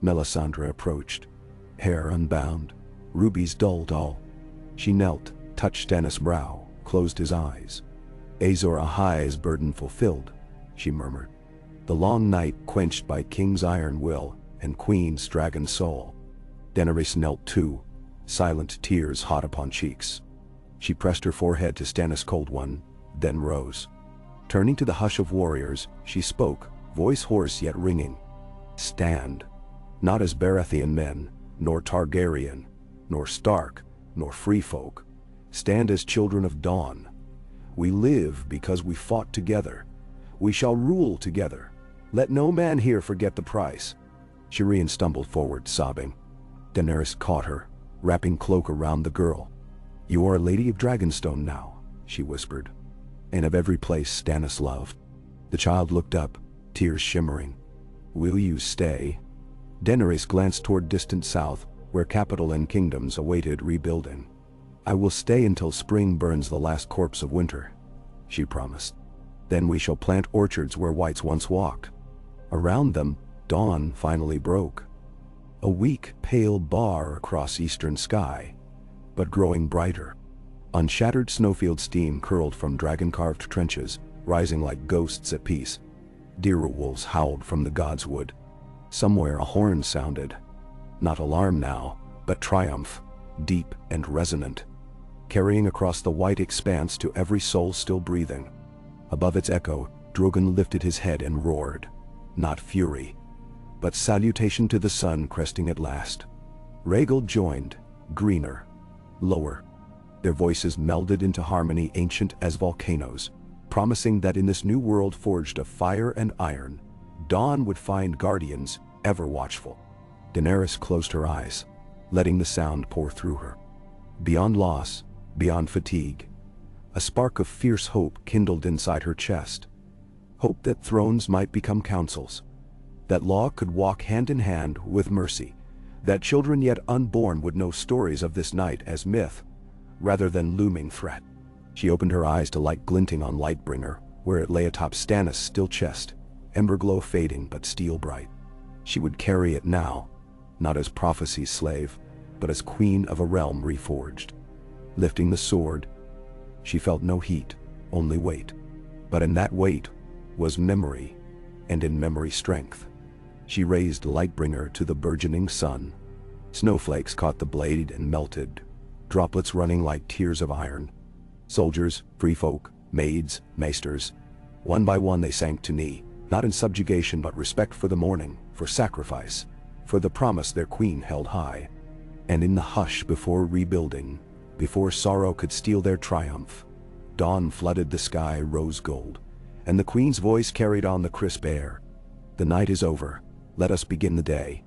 Melisandre approached, hair unbound, rubies dull. She knelt, touched Stannis' brow, closed his eyes. Azor Ahai's burden fulfilled, she murmured. The long night quenched by King's iron will and Queen's dragon soul. Daenerys knelt too, silent tears hot upon cheeks. She pressed her forehead to Stannis' cold one, then rose. Turning to the hush of warriors, she spoke, voice hoarse yet ringing. Stand, not as Baratheon men, nor Targaryen, nor Stark, nor free folk. Stand as children of dawn. We live because we fought together. We shall rule together. Let no man here forget the price. Shireen stumbled forward, sobbing. Daenerys caught her, wrapping cloak around the girl. You are a lady of Dragonstone now, she whispered, and of every place Stannis loved. The child looked up, tears shimmering. Will you stay? Daenerys glanced toward distant south, where capital and kingdoms awaited rebuilding. I will stay until spring burns the last corpse of winter, she promised. Then we shall plant orchards where whites once walked. Around them, dawn finally broke. A weak, pale bar across eastern sky, but growing brighter. Unshattered snowfield steam curled from dragon-carved trenches, rising like ghosts at peace. Deer wolves howled from the godswood. Somewhere a horn sounded. Not alarm now, but triumph, deep and resonant, carrying across the white expanse to every soul still breathing. Above its echo, Drogon lifted his head and roared. Not fury, but salutation to the sun cresting at last. Rhaegal joined, greener, lower. Their voices melded into harmony ancient as volcanoes, promising that in this new world forged of fire and iron, dawn would find guardians ever watchful. Daenerys closed her eyes, letting the sound pour through her. Beyond loss, beyond fatigue, a spark of fierce hope kindled inside her chest. Hope that thrones might become councils, that law could walk hand in hand with mercy, that children yet unborn would know stories of this night as myth, rather than looming threat. She opened her eyes to light glinting on Lightbringer, where it lay atop Stannis' still chest, ember glow fading but steel bright. She would carry it now, not as prophecy's slave, but as queen of a realm reforged. Lifting the sword, she felt no heat, only weight. But in that weight was memory, and in memory strength. She raised Lightbringer to the burgeoning sun. Snowflakes caught the blade and melted, droplets running like tears of iron. Soldiers, free folk, maids, maesters, one by one they sank to knee, not in subjugation but respect for the morning, for sacrifice, for the promise their queen held high. And in the hush before rebuilding, before sorrow could steal their triumph, dawn flooded the sky rose gold, and the queen's voice carried on the crisp air. The night is over, let us begin the day.